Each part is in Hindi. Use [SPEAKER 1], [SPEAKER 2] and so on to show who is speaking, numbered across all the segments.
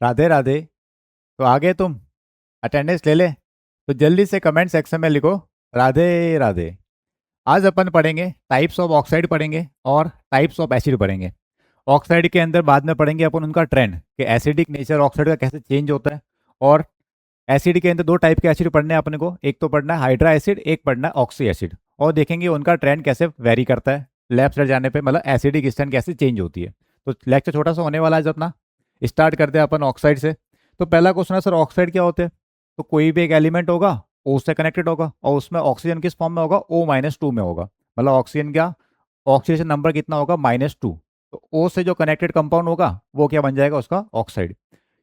[SPEAKER 1] राधे राधे। तो आगे तुम अटेंडेंस ले ले। तो जल्दी से कमेंट सेक्शन में लिखो राधे राधे। आज अपन पढ़ेंगे टाइप्स ऑफ ऑक्साइड पढ़ेंगे और टाइप्स ऑफ एसिड पढ़ेंगे। ऑक्साइड के अंदर बाद में पढ़ेंगे अपन उनका ट्रेंड कि एसिडिक नेचर ऑक्साइड का कैसे चेंज होता है। और एसिड के अंदर दो टाइप के एसिड पढ़ने हैं अपने को, एक तो पढ़ना है हाइड्रा एसिड, एक पढ़ना है ऑक्सी एसिड। और देखेंगे उनका ट्रेंड कैसे वेरी करता है लेफ्ट साइड जाने पे, मतलब एसिडिक स्टैंड कैसे चेंज होती है। तो लेक्चर छोटा सा होने वाला है, जब अपना स्टार्ट करते हैं अपन ऑक्साइड से। तो पहला क्वेश्चन है सर ऑक्साइड क्या होते हैं। तो कोई भी एक एलिमेंट होगा, ओ से कनेक्टेड होगा और उसमें ऑक्सीजन किस फॉर्म में होगा, O-2 में होगा। मतलब ऑक्सीजन क्या, ऑक्सीडेशन नंबर कितना होगा, -2। तो ओ से जो कनेक्टेड कंपाउंड होगा वो क्या बन जाएगा, उसका ऑक्साइड।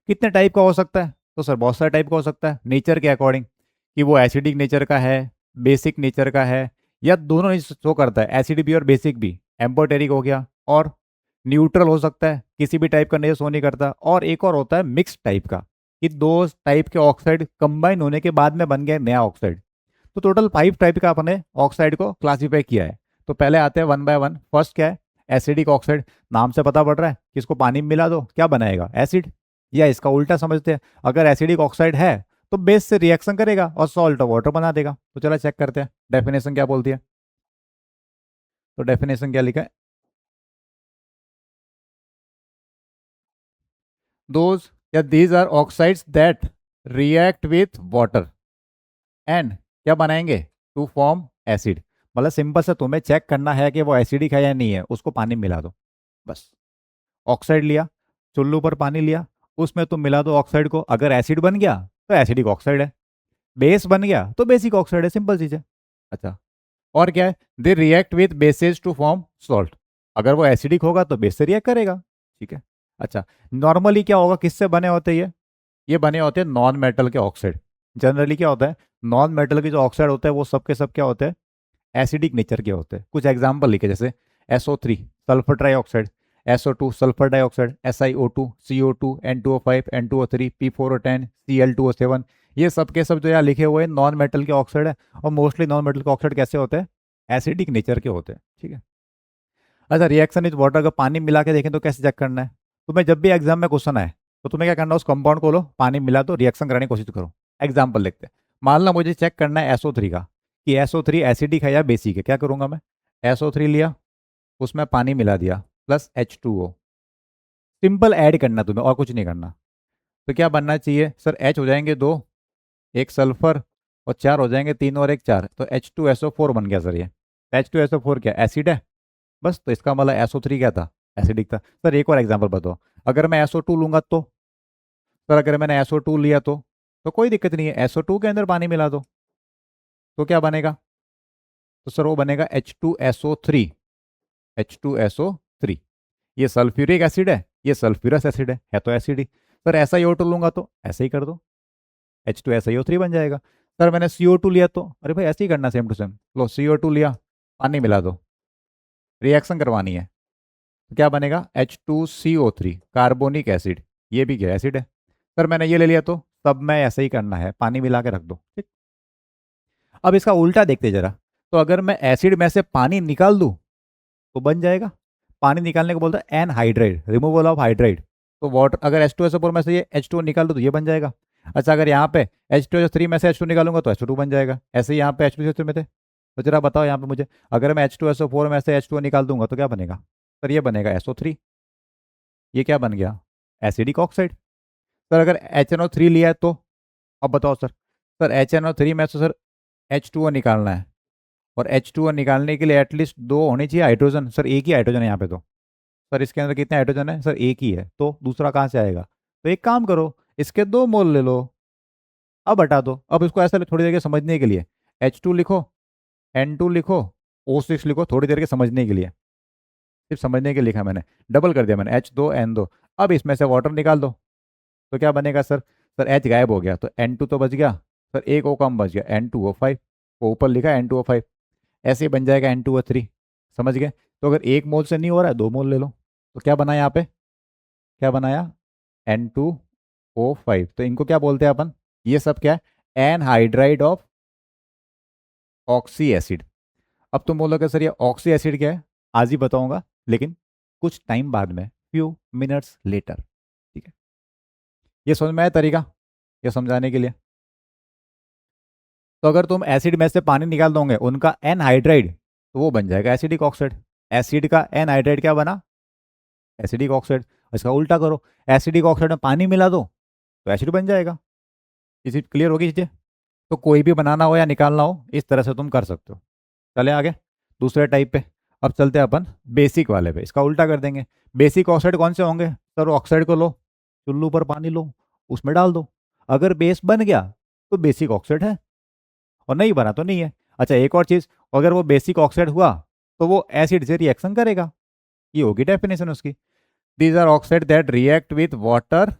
[SPEAKER 1] कितने टाइप का हो सकता है, तो सर बहुत सारे टाइप का हो सकता है नेचर के अकॉर्डिंग, कि वो एसिडिक नेचर का है, बेसिक नेचर का है, या दोनों ही शो करता है, एसिड भी और बेसिक भी। एम्पोटेरिक हो गया, और न्यूट्रल हो सकता है, किसी भी टाइप का नेचर शो नहीं करता। और एक और होता है मिक्स टाइप का, कि दो टाइप के ऑक्साइड कंबाइन होने के बाद में बन गया नया ऑक्साइड। तो टोटल 5 टाइप का अपने ऑक्साइड को क्लासीफाई किया है। तो पहले आते हैं वन बाय वन। फर्स्ट क्या है, एसिडिक ऑक्साइड। नाम से पता पड़ रहा है कि इसको पानी में मिला दो क्या बनाएगा, एसिड। या इसका उल्टा समझते हैं, अगर एसिडिक ऑक्साइड है तो बेस से रिएक्शन करेगा और सॉल्ट और वाटर बना देगा। तो चलो चेक करते हैं डेफिनेशन क्या बोलती है। तो डेफिनेशन क्या लिखा है, दोज या these are oxides that react with water and क्या बनाएंगे, टू फॉर्म एसिड। मतलब सिंपल से तुम्हें चेक करना है कि वो एसिडिक है या नहीं है, उसको पानी में मिला दो बस। ऑक्साइड लिया, चुल्लू पर पानी लिया, उसमें तुम मिला दो ऑक्साइड को, अगर एसिड बन गया तो एसिडिक ऑक्साइड है, बेस बन गया तो बेसिक ऑक्साइड है, सिंपल चीज है। अच्छा, और क्या है, they react with bases to form salt. अगर वो एसिडिक होगा तो बेस से रिएक्ट करेगा। ठीक है। अच्छा, नॉर्मली क्या होगा, किससे बने होते हैं ये बने होते हैं नॉन मेटल के ऑक्साइड। जनरली क्या होता है, नॉन मेटल के जो ऑक्साइड होते हैं वो सब के सब क्या होते हैं, एसिडिक नेचर के होते हैं। कुछ एग्जाम्पल लिखे, जैसे SO3 sulphur trioxide, SO2 sulphur dioxide, SiO2 CO2 N2O5 N2O3 P4O10 Cl2O7। ये सब के सब जो यहाँ लिखे हुए हैं नॉन मेटल के ऑक्साइड है। और मोस्टली नॉन मेटल के ऑक्साइड कैसे होते हैं, एसिडिक नेचर के होते हैं। ठीक है। अच्छा, रिएक्शन विद वाटर का पानी मिला के देखें तो कैसे चेक करना है। तुम्हें जब भी एग्जाम में क्वेश्चन आए तो तुम्हें क्या करना है, उस कंपाउंड को लो, पानी मिला दो, रिएक्शन कराने की कोशिश करो। एग्जाम्पल देखते हैं। मान लो मुझे चेक करना है SO3 का, कि SO3 एसिडिक है या बेसिक है। क्या करूंगा मैं, SO3 लिया, उसमें पानी मिला दिया, प्लस H2O। सिंपल ऐड करना तुम्हें, और कुछ नहीं करना। तो क्या बनना चाहिए सर, H हो जाएंगे 2, एक सल्फर, और 4 हो जाएंगे, 3 और 1 4, तो H2SO4 बन गया सर ये। H2SO4 क्या एसिड है, बस। तो इसका मतलब SO3 क्या था, एसिडिक था। सर एक और एग्जांपल बताओ, अगर मैं SO2 लूंगा तो, सर अगर मैंने SO2 लिया तो कोई दिक्कत नहीं है, SO2 के अंदर पानी मिला दो, तो क्या बनेगा, तो सर वो बनेगा H2SO3। H2SO3, ये सल्फ्यूरिक एसिड है, ये सल्फ्यूरस एसिड है तो एसिडिक। सर SiO2 लूंगा तो ऐसे ही कर दो, H2SiO3 बन जाएगा। सर मैंने CO2 लिया तो, अरे भाई ऐसे ही करना, same to same. Low CO2 लिया, पानी मिला दो, रिएक्शन करवानी है, तो क्या बनेगा, H2CO3 कार्बोनिक एसिड। ये भी क्या एसिड है। सर मैंने ये ले लिया तो सब में ऐसे ही करना है, पानी मिला के रख दो। ठीक। अब इसका उल्टा देखते जरा। तो अगर मैं एसिड में से पानी निकाल दूं तो बन जाएगा, पानी निकालने को बोलता है एनहाइड्राइड, रिमूवल ऑफ हाइड्राइड। तो वाटर, अगर H2SO4 में से ये H2O निकाल दो तो ये बन जाएगा। अच्छा, अगर यहाँ पे H2SO3 में से H2 निकालूंगा तो H2 बन जाएगा। ऐसे ही यहाँ पे H2SO3 में थे, तो जरा बताओ यहाँ पे मुझे, अगर मैं H2SO4 में से H2O निकाल दूंगा तो क्या बनेगा, सर ये बनेगा SO3। ये क्या बन गया, एसिडिक ऑक्साइड। सर अगर HNO3 लिया है तो, अब बताओ सर, सर HNO3 में से सर H2O निकालना है, और H2O निकालने के लिए एटलीस्ट दो होने चाहिए हाइड्रोजन। सर एक ही हाइड्रोजन है यहाँ पे तो। सर इसके अंदर कितने हाइड्रोजन है, सर एक ही है, तो दूसरा कहाँ से आएगा। तो एक काम करो, इसके 2 मोल ले लो, अब हटा दो। अब इसको ऐसा थोड़ी देर के समझने के लिए, H2 लिखो, N2 लिखो, O6 लिखो, थोड़ी देर के समझने के लिए, सिर्फ समझने के लिए लिखा मैंने, डबल कर दिया मैंने, H2N2। अब इसमें से वाटर निकाल दो, तो क्या बनेगा सर, सर H गायब हो गया तो N2 तो बच गया, सर एक O कम बच गया, N2O5। वो ऊपर लिखा है N2O5, ऐसे ही बन जाएगा N2O3। समझ गए। तो अगर 1 मोल से नहीं हो रहा है 2 मोल ले लो। तो क्या बनाया यहाँ पे, क्या बनाया, N2O5। तो इनको क्या बोलते हैं अपन, ये सब क्या है, एनहाइड्राइड ऑफ ऑक्सी एसिड। अब तुम बोलोगे सर ये ऑक्सी एसिड क्या है, आज ही बताऊंगा, लेकिन कुछ टाइम बाद में, फ्यू मिनट्स लेटर। ठीक है। ये समझ में आया तरीका ये समझाने के लिए? तो अगर तुम एसिड में से पानी निकाल दोगे उनका एनहाइड्राइड, तो वो बन जाएगा एसिडिक ऑक्साइड। एसिड का एनहाइड्राइड क्या बना? Acidic oxide. इसका उल्टा करो, एसिडिक ऑक्साइड में पानी मिला दो तो एसिड बन जाएगा। इसी क्लियर होगी चीजें? तो कोई भी बनाना हो या निकालना हो इस तरह से तुम कर सकते हो। चले आगे दूसरे टाइप पे। अब चलते हैं अपन बेसिक वाले पे, इसका उल्टा कर देंगे। बेसिक ऑक्साइड कौन से होंगे? सर ऑक्साइड को लो, चुल्लू पर पानी लो, उसमें डाल दो, अगर बेस बन गया तो बेसिक ऑक्साइड है, और नहीं बना तो नहीं है। अच्छा एक और चीज, अगर वो बेसिक ऑक्साइड हुआ तो वो एसिड से रिएक्शन करेगा, ये होगी डेफिनेशन उसकी। These are oxide that react with water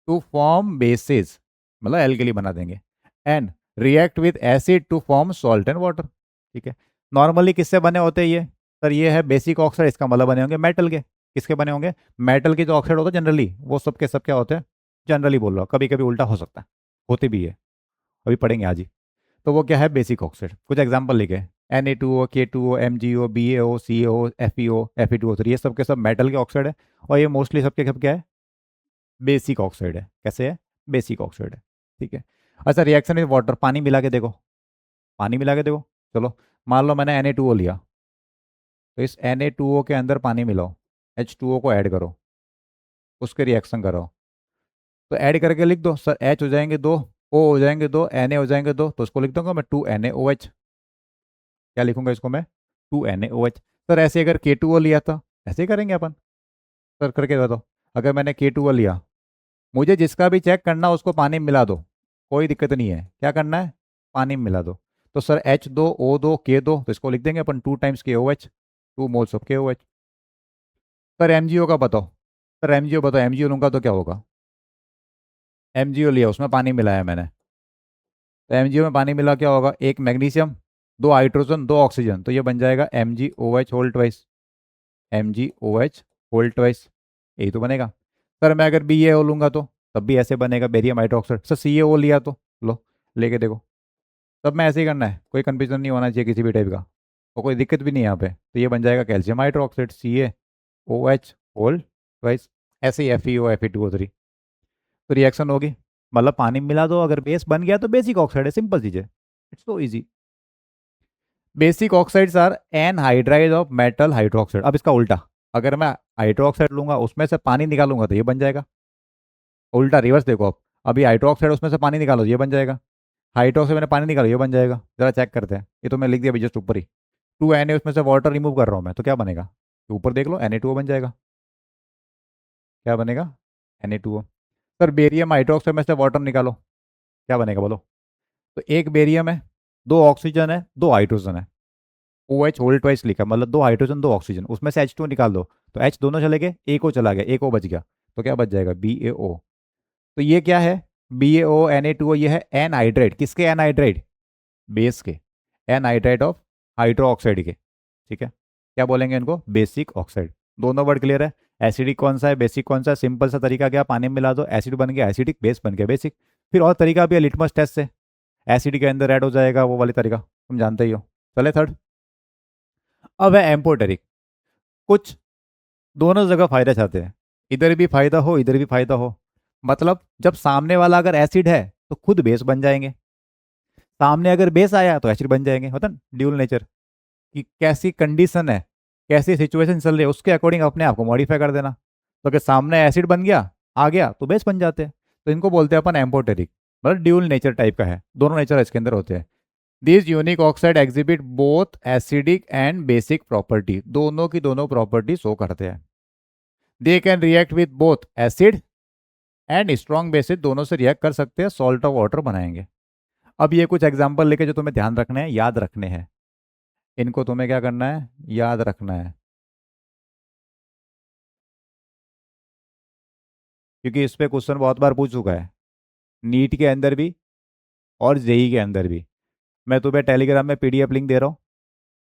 [SPEAKER 1] to form bases, मतलब एल्कली बना देंगे, and react with acid to form salt and water. ठीक है। नॉर्मली किससे बने होते हैं ये? सर ये है बेसिक ऑक्साइड, इसका मतलब बने होंगे मेटल के। किसके बने होंगे? मेटल के जो ऑक्साइड होते हैं जनरली, वो सब के सब क्या होते हैं? जनरली बोल रहा हूँ, कभी कभी उल्टा हो सकता है, होते भी है, अभी पढ़ेंगे आज ही। तो वो क्या है? Basic oxide. कुछ एग्जाम्पल लिखे, Na2O, K2O, MgO, BaO, CO, FeO, Fe2O3, ये सब के सब मेटल के ऑक्साइड है, और ये मोस्टली सबके सब क्या है? बेसिक ऑक्साइड है। कैसे है? बेसिक ऑक्साइड है। ठीक है। अच्छा रिएक्शन विद वाटर, पानी मिला के देखो, पानी मिला के देखो। चलो मान लो मैंने Na2O लिया, तो इस Na2O के अंदर पानी मिलाओ, H2O को ऐड करो, उसके रिएक्शन करो, तो ऐड करके लिख दो सर, H हो जाएंगे दो, O हो जाएंगे दो, Na हो जाएंगे दो, तो उसको लिख दूंगा मैं 2NaOH। क्या लिखूंगा इसको मैं? 2NaOH। सर ऐसे अगर K2O लिया था, ऐसे ही करेंगे अपन। सर करके बताओ, अगर मैंने K2O लिया, मुझे जिसका भी चेक करना उसको पानी में मिला दो, कोई दिक्कत नहीं है। क्या करना है? पानी में मिला दो। तो सर H2O2 K2, तो इसको लिख देंगे अपन 2 times KOH, 2 moles of KOH। Sir MgO का बताओ, सर MgO बताओ, MgO लूंगा तो क्या होगा? MgO लिया, उसमें पानी मिलाया मैंने, तो MgO में पानी मिला क्या होगा? एक मैग्नीशियम, दो हाइड्रोजन, दो ऑक्सीजन, तो ये बन जाएगा MgOH whole twice, MgOH whole twice, यही तो बनेगा। सर मैं अगर BaO लूंगा तो तब भी ऐसे बनेगा, बेरियम हाइड्रोक्साइड। सर CaO लिया तो लो, लेके देखो, तब मैं ऐसे ही करना है, कोई कंफ्यूजन नहीं होना चाहिए किसी भी टाइप का, और कोई दिक्कत भी नहीं है यहाँ पे। तो ये बन जाएगा calcium hydroxide, CaOH whole twice. ऐसे ही FeO, Fe2O3, तो रिएक्शन होगी, मतलब पानी मिला दो, अगर बेस बन गया तो बेसिक ऑक्साइड है, सिंपल चीज़ है, it's so easy. Basic oxides are anhydride of metal hydroxide. अब इसका उल्टा, अगर मैं हाइड्रोक्साइड लूंगा उसमें से पानी निकालूंगा तो ये बन जाएगा। उल्टा रिवर्स देखो, अब अभी हाइड्रोक्साइड उसमें से पानी निकालो ये बन जाएगा, हाइड्रोक्साइड मैंने पानी निकालो ये बन जाएगा। जरा चेक करते हैं, ये तो मैं लिख दिया अभी जस्ट ऊपर ही, 2Na उसमें से वाटर रिमूव कर रहा हूँ मैं, तो क्या बनेगा? तो ऊपर देख लो Na2O बन जाएगा। क्या बनेगा? Na2O। सर बेरियम हाइड्रोक्साइड में से वाटर निकालो, क्या बनेगा बोलो? तो एक बेरियम है, दो ऑक्सीजन है, दो हाइड्रोजन है, OH होल ट्वाइस लिखा, मतलब दो हाइड्रोजन दो ऑक्सीजन, उसमें से H2 निकाल दो, तो H दोनों चले गए, एक O चला गया, एक O बच गया, तो क्या बच जाएगा? BaO। तो ये क्या है? BaO Na2O, ये है एनहाइड्राइड, किसके एनहाइड्राइड? बेस के, एनहाइड्राइड ऑफ हाइड्रो ऑक्साइड के। ठीक है। क्या बोलेंगे इनको? Basic oxide. दोनों वर्ड क्लियर है? एसिडिक कौन सा है, बेसिक कौन सा है? सिंपल सा तरीका क्या, पानी में मिला दो, एसिड बन गया एसिडिक, बेस बन गया बेसिक। फिर और तरीका भी है लिटमस टेस्ट से, एसिड के अंदर ऐड हो जाएगा वो वाली तरीका, तुम जानते ही हो। चले थर्ड। अब है एम्पोटेरिक। कुछ दोनों जगह फायदा चाहते हैं, इधर भी फायदा हो इधर भी फायदा हो, मतलब जब सामने वाला अगर एसिड है तो खुद बेस बन जाएंगे, सामने अगर बेस आया तो एसिड बन जाएंगे, होता ना ड्यूल नेचर, कि कैसी कंडीशन है, कैसी सिचुएशन चल रही है, उसके अकॉर्डिंग अपने आप को मॉडिफाई कर देना। तो अगर सामने एसिड बन गया, आ गया, तो बेस बन जाते हैं। तो इनको बोलते हैं अपन एम्पोटेरिक, मतलब ड्यूल नेचर टाइप का है, दोनों नेचर इसके अंदर होते हैं। This unique oxide exhibit both acidic and basic property, दोनों की दोनों प्रॉपर्टी शो करते हैं। They can react with both acid and strong bases, दोनों से रिएक्ट कर सकते हैं, सॉल्ट ऑफ वाटर बनाएंगे। अब ये कुछ एग्जांपल लेके जो तुम्हें ध्यान रखने हैं, याद रखने हैं, इनको तुम्हें क्या करना है? याद रखना है, क्योंकि इस पे क्वेश्चन बहुत बार पूछ चुका है, नीट के अंदर भी और जेई के अंदर भी। मैं तुम्हें टेलीग्राम में PDF लिंक दे रहा हूँ,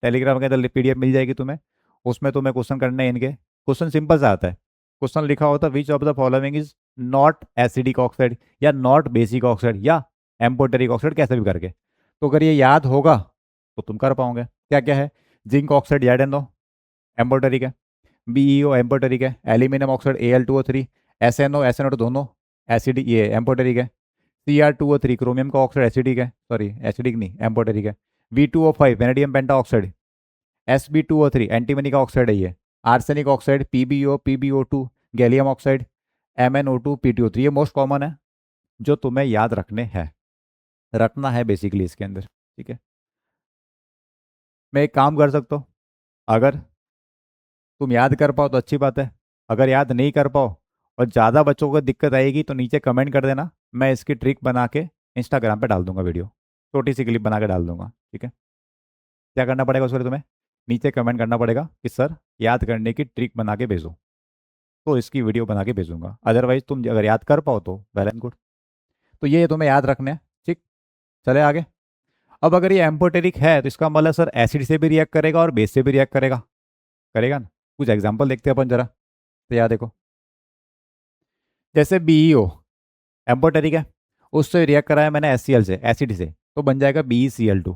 [SPEAKER 1] टेलीग्राम के अंदर PDF मिल जाएगी तुम्हें, उसमें तुम्हें क्वेश्चन करने हैं इनके। क्वेश्चन सिंपल सा आता है, क्वेश्चन लिखा होता है which of the following is not acidic oxide, या नॉट बेसिक ऑक्साइड, या एम्पोटेरिक ऑक्साइड, कैसे भी करके। तो अगर ये याद होगा तो तुम कर पाओगे। क्या क्या है? जिंक ऑक्साइड, याद दो, एम्पोटेरिक है। BeO एम्पोटेरिक है। Aluminium oxide, Al2O3, SnO SnO2 दोनों एसिडिक, ये एम्पोटेरिक है। Cr2O3 क्रोमियम का ऑक्साइड एसिडिक है, सॉरी एसिडिक नहीं एम्पोटेरिक है। V2O5 वेनेडियम पेंटा ऑक्साइड। Sb2O3 एंटीमनी का ऑक्साइड है ये। Arsenic oxide PbO PbO2 gallium oxide MnO2 PtO3, ये मोस्ट कॉमन है जो तुम्हें याद रखना है बेसिकली इसके अंदर, ठीक है। मैं एक काम कर सकता हूँ, अगर तुम याद कर पाओ तो अच्छी बात है, अगर याद नहीं कर पाओ और ज़्यादा बच्चों को दिक्कत आएगी तो नीचे कमेंट कर देना, मैं इसकी ट्रिक बना के इंस्टाग्राम पे डाल दूंगा, वीडियो छोटी सी क्लिप बना के डाल दूंगा, ठीक है। क्या करना पड़ेगा उसके लिए तुम्हें, नीचे कमेंट करना पड़ेगा कि सर याद करने की ट्रिक बना के भेजो, तो इसकी वीडियो बना के भेजूंगा। अदरवाइज तुम अगर याद कर पाओ तो वेल एंड गुड। तो ये तुम्हें याद रखना है, ठीक। चले आगे। अब अगर ये एम्पोटेरिक है तो इसका मतलब सर एसिड से भी रिएक्ट करेगा और बेस से भी रिएक्ट करेगा, करेगा ना। कुछ एग्जाम्पल देखते हैं अपन जरा। तो याद देखो, जैसे BeO एम्पोटेरिक है, उससे रिएक्ट कराया मैंने HCl से, एसिड से, तो बन जाएगा BeCl2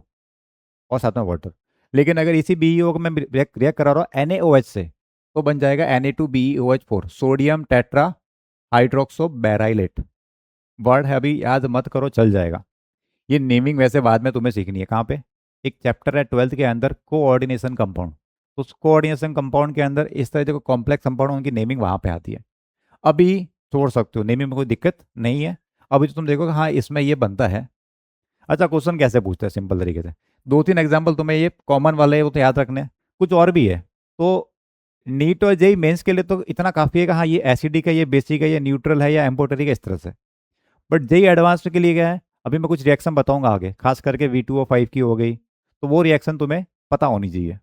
[SPEAKER 1] और साथ में वाटर। लेकिन अगर इसी BeO को मैं रिएक्ट करा रहा हूँ NaOH से, तो बन जाएगा Na2BeOH4 sodium tetra hydroxo beryllate. Word है अभी याद मत करो, चल जाएगा। ये नेमिंग वैसे बाद में तुम्हें सीखनी है, कहाँ पे, एक चैप्टर है 12th के अंदर कोऑर्डिनेशन कंपाउंड। उस कोऑर्डिनेशन कंपाउंड के अंदर इस तरह जो कॉम्प्लेक्स कंपाउंड उनकी नेमिंग वहाँ पे आती है। अभी छोड़ सकते हो, नेमिंग में कोई दिक्कत नहीं है। अभी तो तुम देखो हाँ इसमें ये बनता है। अच्छा क्वेश्चन कैसे पूछते हैं सिंपल तरीके से, दो तीन एग्जाम्पल तुम्हें ये कॉमन वाले वो तो याद रखने हैं, कुछ और भी है। तो नीट और जेई मेंस के लिए तो इतना काफ़ी है कि हाँ ये एसिडिक है, ये बेसिक है, ये न्यूट्रल है या एम्पोटरिक है, इस तरह से। बट जेई एडवांस के लिए क्या है, अभी मैं कुछ रिएक्शन बताऊंगा आगे, खास करके V2O5 की हो गई, तो वो रिएक्शन तुम्हें पता होनी चाहिए।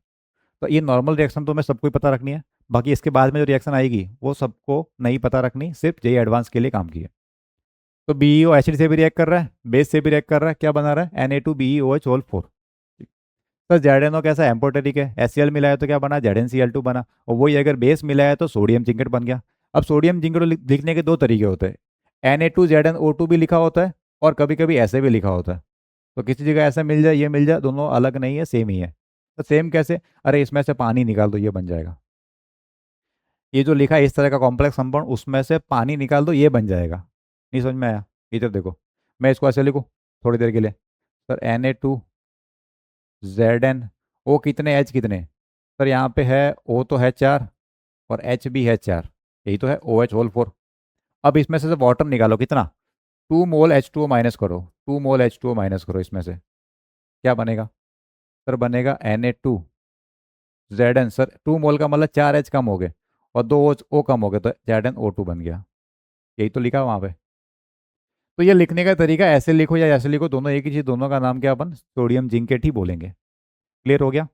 [SPEAKER 1] तो ये नॉर्मल रिएक्शन तुम्हें सबको ही पता रखनी है, बाकी इसके बाद में जो रिएक्शन आएगी वो सबको नहीं पता रखनी, सिर्फ जेई एडवांस के लिए काम की है। तो BeO एसिड से भी रिएक्ट कर रहा है, बेस से भी रिएक्ट कर रहा है, क्या बना रहा है Na2BeOH4। सर ZnO कैसा एम्पोटेरिक है, HCl मिलाया तो क्या बना, ZnCl2 बना। और वही अगर बेस मिलाया तो सोडियम जिंकेट बन गया। अब सोडियम जिंकेट लिखने के दो तरीके होते हैं, Na2ZnO2 भी लिखा होता है और कभी कभी ऐसे भी लिखा होता है। तो किसी जगह ऐसा मिल जाए, ये मिल जाए, दोनों अलग नहीं है, सेम ही है। तो सेम कैसे, अरे इसमें से पानी निकाल दो ये बन जाएगा। ये जो लिखा है इस तरह का कॉम्प्लेक्स कंपाउंड, उसमें से पानी निकाल दो ये बन जाएगा। नहीं समझ में आया, इधर देखो, मैं इसको ऐसे लिखूँ थोड़ी देर के लिए, सर Na2ZnO कितने, H कितने, सर यहाँ पे है O तो है 4 और H भी है 4, यही तो है OH4। अब इसमें से वाटर निकालो, कितना, 2 मोल H2O माइनस करो, 2 मोल H2O माइनस करो, इसमें से क्या बनेगा, सर बनेगा Na2ZN। सर 2 मोल का मतलब 4 H कम हो गए और 2 O कम हो गए, तो ZnO2 बन गया। यही तो लिखा वहाँ पे। तो ये लिखने का तरीका ऐसे लिखो या ऐसे लिखो, दोनों एक ही चीज़, दोनों का नाम क्या अपन सोडियम जिंकेट ही बोलेंगे। क्लियर हो गया,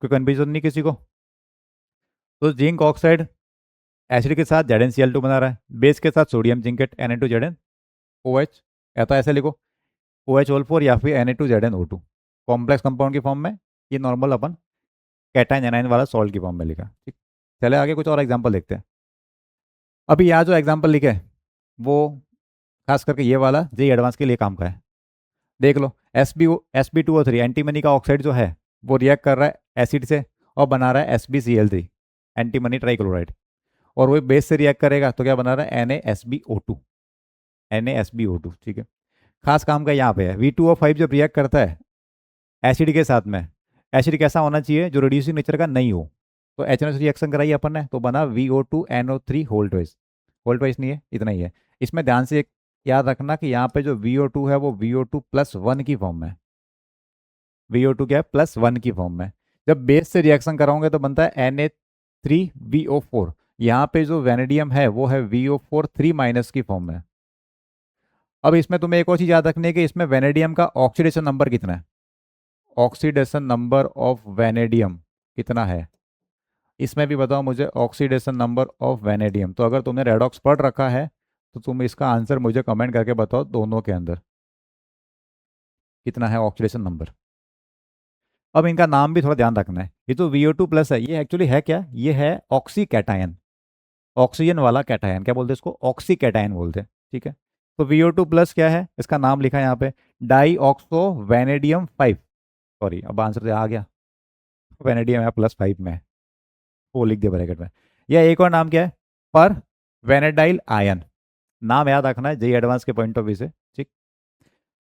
[SPEAKER 1] कोई कन्फ्यूजन नहीं किसी को। तो जिंक ऑक्साइड एसिड के साथ ZnCl2 बना रहा है, बेस के साथ सोडियम जिंकेट Na2ZnOH, या तो ऐसे लिखो OH4 या फिर Na2ZnO2 कॉम्प्लेक्स कंपाउंड की फॉर्म में। ये नॉर्मल अपन कैटाइन एनाइन वाला सॉल्ट की फॉर्म में लिखा, ठीक। चले आगे कुछ और एग्जांपल देखते हैं। अभी यहाँ जो एग्जांपल लिखे हैं वो खास करके ये वाला जेई एडवांस के लिए काम का है। देख लो, Sb2O3 एंटीमनी का ऑक्साइड जो है वो रिएक्ट कर रहा है एसिड से और बना रहा है SbCl3 एंटीमनी ट्राइक्लोराइड, और वो बेस से रिएक्ट करेगा तो क्या बना रहा है NaSbO2, ठीक है। खास काम का यहाँ पे है, V2O5 जब रिएक्ट करता है एसिड के साथ में, एसिड कैसा होना चाहिए, जो रिड्यूसिंग नेचर का नहीं हो। तो HNO से रिएक्शन कराई अपन ने तो बना VO2NO3 होल्ट वाइज नहीं है, इतना ही है। इसमें ध्यान से एक याद रखना कि यहाँ पे जो VO2 है वो VO2+1 की फॉर्म में, VO2 क्या है, +1 की फॉर्म में। जब बेस से रिएक्शन कराओगे तो बनता है Na3VO4। यहाँ पे जो वेनेडियम है वो है VO4 3- की फॉर्म में। अब इसमें तुम्हें एक और चीज़ याद रखनी है कि इसमें वेनेडियम का ऑक्सीडेशन नंबर कितना है, ऑक्सीडेशन नंबर ऑफ वेनेडियम कितना है, इसमें भी बताओ मुझे ऑक्सीडेशन नंबर ऑफ वेनेडियम। तो अगर तुमने रेडॉक्स पढ़ रखा है तो तुम इसका आंसर मुझे कमेंट करके बताओ, दोनों के अंदर कितना है ऑक्सीडेशन नंबर। अब इनका नाम भी थोड़ा ध्यान रखना है, ये तो VO2+ है, ये एक्चुअली है क्या, ये है ऑक्सी कैटायन, ऑक्सीजन वाला कैटायन, क्या बोलते हैं इसको, ऑक्सी कैटायन बोलते हैं, ठीक है। तो VO2+ क्या है, इसका नाम लिखा है यहाँ पे डाई ऑक्सो वेनेडियम 5, सॉरी अब आंसर आ गया, वेनेडियम है +5 में, वो लिख दिया ब्रैकेट में। या एक और नाम क्या है, पर वेनेडाइल आयन, नाम याद रखना है जेई एडवांस के पॉइंट ऑफ व्यू से, ठीक।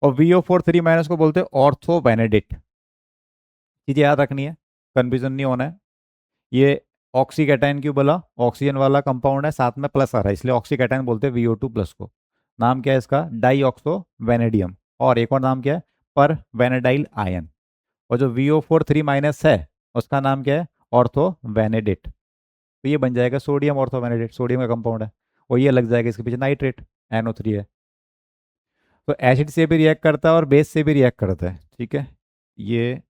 [SPEAKER 1] और VO4 3 को बोलते हैं ऑर्थो बेनेडिक्ट। चीज़ें याद रखनी है, कन्फ्यूजन नहीं होना है। ये ऑक्सीकैटायन क्यों बोला, ऑक्सीजन वाला कंपाउंड है, साथ में प्लस आ रहा है, इसलिए ऑक्सीकैटायन बोलते हैं VO2 प्लस को। नाम क्या है इसका, डाईऑक्सो वेनेडियम। और एक और नाम क्या है, पर वेनेडाइल आयन। और जो VO4 3 है उसका नाम क्या है, ऑर्थो वेनेडेट। तो ये बन जाएगा सोडियम ऑर्थो वेनेडेट, सोडियम का कंपाउंड है। और ये लग जाएगा इसके पीछे नाइट्रेट, NO3 है। तो एसिड से भी रिएक्ट करता है और बेस से भी रिएक्ट करता है, ठीक है। ये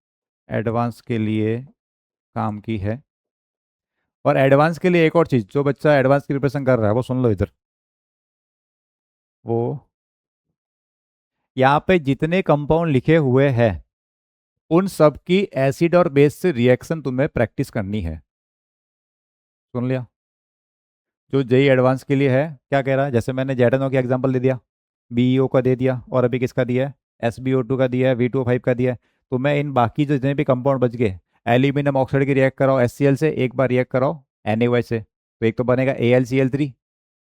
[SPEAKER 1] एडवांस के लिए काम की है। और एडवांस के लिए एक और चीज़, जो बच्चा एडवांस की प्रिपरेशन कर रहा है वो सुन लो इधर। वो यहाँ पे जितने कंपाउंड लिखे हुए हैं उन सब की एसिड और बेस से रिएक्शन तुम्हें प्रैक्टिस करनी है। सुन लिया। जो जेई एडवांस के लिए है, क्या कह रहा है, जैसे मैंने जेडएनओ का एग्जांपल दे दिया, बीईओ का दे दिया, और अभी किसका दिया है, SbO2 का दिया है, V2O5 का दिया है। तो मैं इन बाकी जो जितने भी कंपाउंड बच गए, एल्यूमिनियम ऑक्साइड की रिएक्ट कराओ HCl से, एक बार रिएक्ट कराओ NaOH से, तो एक तो बनेगा AlCl3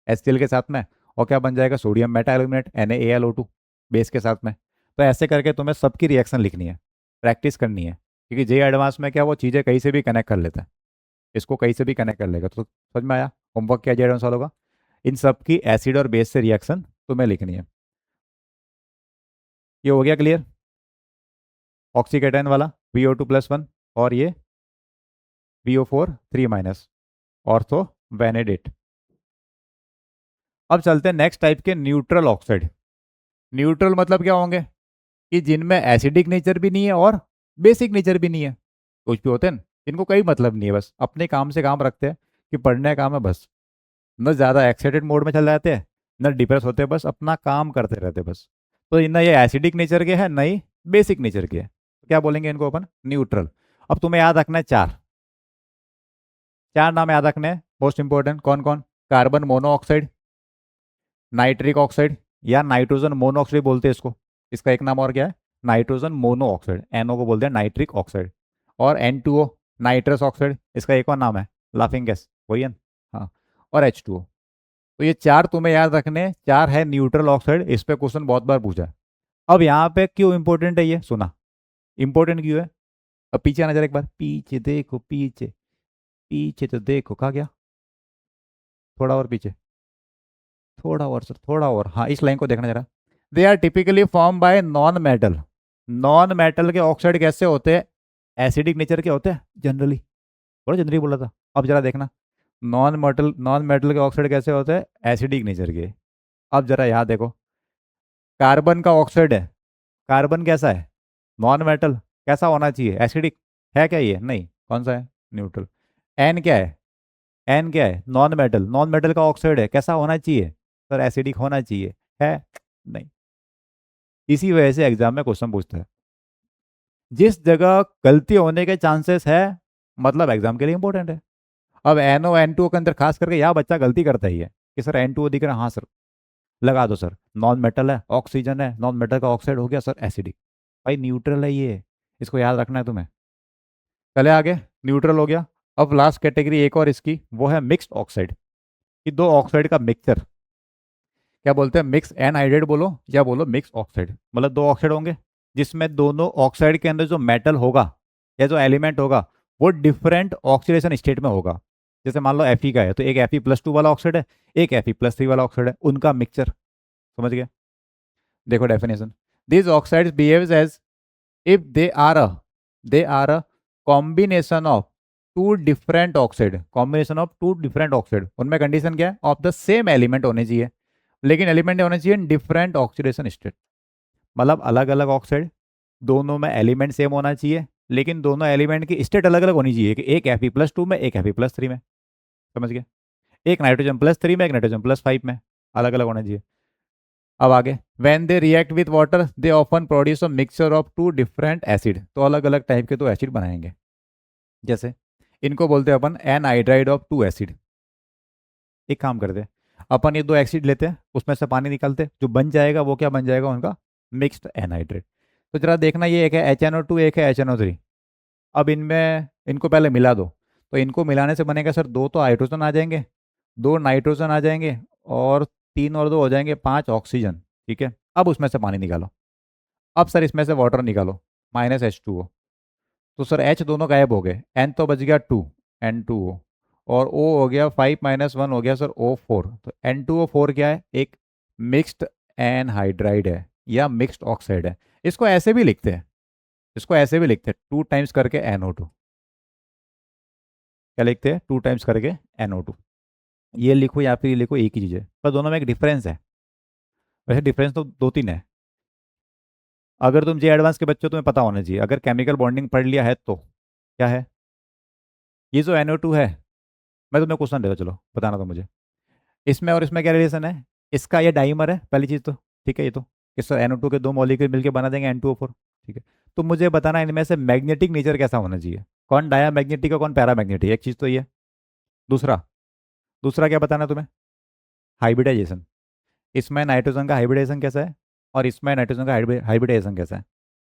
[SPEAKER 1] HCl के साथ में, और क्या बन जाएगा, sodium Meta aluminate NaAlO2 base के साथ में। तो ऐसे करके तुम्हें सबकी रिएक्शन लिखनी है, प्रैक्टिस करनी है, क्योंकि जे एडवांस में क्या वो चीज़ें कहीं से भी कनेक्ट कर लेता है, इसको कहीं से भी कनेक्ट कर लेगा। तो समझ में आया होमवर्क क्या जे एडवांस वालों का, इन सब की एसिड और बेस से रिएक्शन तुम्हें लिखनी है। ये हो गया क्लियर, ऑक्सीकेटायन वाला VO2+1, और ये VO4 3- ऑर्थो वेनेडेट। अब चलते हैं नेक्स्ट टाइप के न्यूट्रल ऑक्साइड। न्यूट्रल मतलब क्या होंगे, कि जिनमें एसिडिक नेचर भी नहीं है और बेसिक नेचर भी नहीं है। कुछ भी होते हैं ना, इनको कोई मतलब नहीं है, बस अपने काम से काम रखते हैं कि पढ़ने का काम है बस। न ज़्यादा एक्साइटेड मोड में चल जाते हैं, न डिप्रेस होते हैं, बस अपना काम करते रहते हैं बस। तो न ये एसिडिक नेचर के हैं, न ही बेसिक नेचर के हैं। तो क्या बोलेंगे इनको अपन, न्यूट्रल। अब तुम्हें याद रखना है चार, चार नाम याद रखने हैं मोस्ट इंपॉर्टेंट। कौन कौन, कार्बन मोनोऑक्साइड, नाइट्रिक ऑक्साइड, या नाइट्रोजन मोनोऑक्साइड बोलते हैं इसको। इसका एक नाम और क्या है, नाइट्रोजन मोनोऑक्साइड, NO को बोलते हैं नाइट्रिक ऑक्साइड। और N2O नाइट्रस ऑक्साइड, इसका एक और नाम है लाफिंग गैस, वही है ना? हाँ। और H2O। तो ये चार तुम्हें याद रखने हैं, चार है न्यूट्रल ऑक्साइड, इस पे क्वेश्चन बहुत बार पूछा है। अब यहाँ पे क्यों इंपॉर्टेंट है ये सुना, इंपॉर्टेंट क्यों है। अब पीछे आना जरा एक बार, पीछे देखो, पीछे, पीछे तो देखो, कहा गया, थोड़ा और पीछे, थोड़ा और सर, थोड़ा और, हाँ इस लाइन को देखना जरा। They are typically form by non metal. Non metal के ऑक्साइड कैसे होते हैं, एसिडिक नेचर के होते हैं जनरली, थोड़ा जनरली बोला था। अब जरा देखना, नॉन मेटल के ऑक्साइड कैसे होते हैं, एसिडिक नेचर के। अब जरा यहाँ देखो, कार्बन का ऑक्साइड है, कार्बन कैसा है, नॉन मेटल, कैसा होना चाहिए, एसिडिक, है क्या ये, नहीं, कौन सा है, न्यूट्रल। एन क्या है, एन क्या है, नॉन मेटल, नॉन मेटल का ऑक्साइड है, कैसा होना चाहिए, सर एसिडिक होना चाहिए, है नहीं। इसी वजह से एग्जाम में क्वेश्चन पूछता है, जिस जगह गलती होने के चांसेस है, मतलब एग्जाम के लिए इंपॉर्टेंट है। अब NO N2O के अंदर खास करके यहाँ बच्चा गलती करता ही है कि सर N2O दिख रहा है, हाँ सर लगा दो सर, नॉन मेटल है, ऑक्सीजन है, नॉन मेटल का ऑक्साइड हो गया सर एसिडिक। भाई न्यूट्रल है ये, इसको याद रखना है तुम्हें। चले आगे, न्यूट्रल हो गया। अब लास्ट कैटेगरी एक और इसकी, वो है मिक्स्ड ऑक्साइड, कि दो ऑक्साइड का मिक्सचर। क्या बोलते हैं, मिक्स एनहाइड्रेट बोलो या बोलो मिक्स ऑक्साइड, मतलब दो ऑक्साइड होंगे जिसमें दोनों ऑक्साइड के अंदर जो मेटल होगा या जो एलिमेंट होगा वो डिफरेंट ऑक्सीडेशन स्टेट में होगा। जैसे मान लो Fe का है तो एक Fe+2 वाला ऑक्साइड है, एक Fe+3 वाला ऑक्साइड है, उनका मिक्सचर। समझ गया, देखो definition, this oxides behaves as if they are a combination of two different oxide, combination of two different oxide. उनमें कंडीशन क्या है, ऑफ द सेम एलिमेंट होने चाहिए, लेकिन एलिमेंट होने चाहिए डिफरेंट ऑक्सीडेशन स्टेट। मतलब अलग अलग ऑक्साइड, दोनों में एलिमेंट सेम होना चाहिए, लेकिन दोनों एलिमेंट की स्टेट अलग अलग होनी चाहिए, कि एक Fe+2 में, एक Fe+3 में। समझ गए, एक नाइट्रोजन+3 में, एक नाइट्रोजन+5 में, अलग अलग होना चाहिए। अब आगे, when they react with water they often produce a mixture of two different acid, तो अलग अलग टाइप के दो एसिड बनाएंगे। जैसे इनको बोलते हैं अपन एनहाइड्राइड ऑफ टू एसिड। एक काम करते हैं, अपन ये दो एसिड लेते हैं, उसमें से पानी निकालते हैं, जो बन जाएगा वो क्या बन जाएगा उनका, मिक्स्ड एनहाइड्रेट। तो जरा देखना, ये एक है HNO2, एक है HNO3। अब इनमें इनको पहले मिला दो, तो इनको मिलाने से बनेगा सर, दो तो हाइड्रोजन आ जाएंगे, दो नाइट्रोजन आ जाएंगे, और तीन और दो हो जाएंगे 5 ऑक्सीजन, ठीक है। अब उसमें से पानी निकालो। अब सर इसमें से वाटर निकालो, -H2O। तो सर H दोनों गायब हो गए, N तो बच गया 2, N2O। और O हो गया 5 - 1 हो गया सर O4। तो N2O4 क्या है? एक मिक्स्ड एनहाइड्राइड है या मिक्स्ड ऑक्साइड है। इसको ऐसे भी लिखते हैं, इसको ऐसे भी लिखते हैं 2 टाइम्स करके NO2। क्या लिखते हैं? 2 टाइम्स करके NO2। ये लिखो या फिर ये लिखो, एक ही चीज़ है, पर दोनों में एक डिफरेंस है। वैसे डिफरेंस तो दो तीन है। अगर तुम जे एडवांस के बच्चे हो तुम्हें पता होना चाहिए, अगर केमिकल बॉन्डिंग पढ़ लिया है तो क्या है। ये जो NO2 है, मैं तुम्हें क्वेश्चन देता, चलो बताना तो मुझे, इसमें और इसमें क्या रिलेशन है। इसका ये डाइमर है पहली चीज़ तो, ठीक है। ये तो कि सर NO2 के दो मॉलिक्यूल मिलकर बना देंगे N2O4, ठीक है। तो मुझे बताना इनमें से मैग्नेटिक नेचर कैसा होना चाहिए, कौन डाया मैग्नेटिक और कौन पैरा मैग्नेटिक, एक चीज़ तो ये। दूसरा दूसरा क्या बताना तुम्हें? हाइब्रिडाइजेशन। इसमें नाइट्रोजन का हाइब्रिडाइजेशन कैसा है और इसमें नाइट्रोजन का हाइब्रिडाइजेशन कैसा है,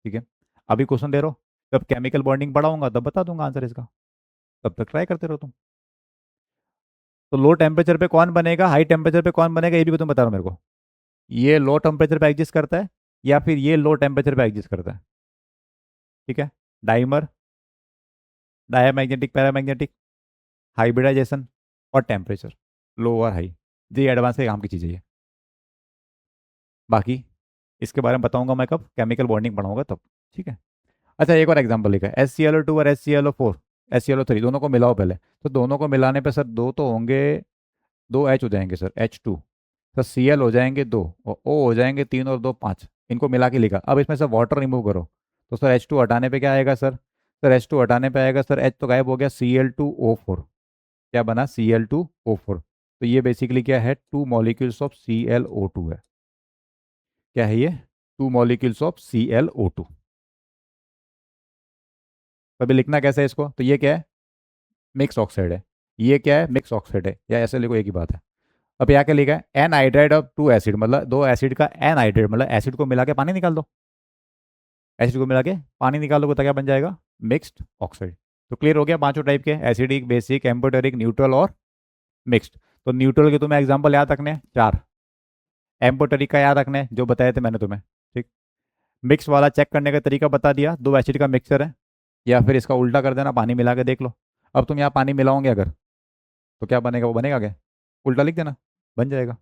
[SPEAKER 1] ठीक है। अभी क्वेश्चन दे रहा हूँ, जब केमिकल बॉन्डिंग पढ़ाऊंगा तब बता दूंगा आंसर इसका, तब तक ट्राई करते रहो तुम। तो लो टेम्परेचर पे कौन बनेगा, हाई टेम्परेचर पे कौन बनेगा, ये भी तुम बता रहा हो मेरे को। ये लो टेम्परेचर पे एग्जिस्ट करता है या फिर ये लो टेम्परेचर पे एग्जिस्ट करता है, ठीक है। डाइमर, डायामैग्नेटिक, पैरामैग्नेटिक, हाइब्रिडाइजेशन और टेम्परेचर, लो और हाई। ये एडवांस के काम की चीज़ें ये। बाकी इसके बारे में बताऊंगा मैं कब केमिकल बॉन्डिंग पढ़ाऊंगा तब, ठीक है। अच्छा एक और एग्जांपल लिखा है, HCl2 और HClO4, HClO3 दोनों को मिलाओ पहले। तो दोनों को मिलाने पे सर दो तो होंगे, दो H हो जाएंगे सर H2। सर Cl हो जाएंगे दो और O हो जाएंगे तीन और दो 5। इनको मिला के लिखा। अब इसमें से वाटर रिमूव करो तो सर H2 हटाने पे क्या आएगा सर H2 हटाने पे आएगा सर H तो गायब हो गया, Cl2O4। क्या बना? Cl2O4। तो ये बेसिकली क्या है? 2 मॉलिक्यूल्स ऑफ ClO2 है। क्या है ये? 2 मॉलिक्यूल्स ऑफ ClO2। अभी लिखना कैसे है इसको? तो ये क्या है? मिक्स ऑक्साइड है। ये क्या है? मिक्स ऑक्साइड है, या ऐसे लिखो एक ही बात है। अब यहाँ क्या लिखा है? एन हाइड्राइड ऑफ 2 एसिड, मतलब दो एसिड का एन हाइड्राइड, मतलब एसिड को मिला के पानी निकाल दो। एसिड को मिला के पानी निकाल दो तो क्या बन जाएगा? Mixed oxide. तो क्लियर हो गया पांचों टाइप के, एसिडिक, बेसिक, एम्फोटेरिक, न्यूट्रल और मिक्स्ड। तो न्यूट्रल के तुम्हें एग्जाम्पल याद रखने हैं 4। एम्फोटेरिक का याद रखने हैं, जो बताए थे मैंने तुम्हें, ठीक। मिक्स वाला चेक करने का तरीका बता दिया, दो एसिड का मिक्सचर है। या फिर इसका उल्टा कर देना, पानी मिला के देख लो। अब तुम यहाँ पानी मिलाओगे अगर, तो क्या बनेगा? वो बनेगा क्या? उल्टा लिख देना, बन जाएगा।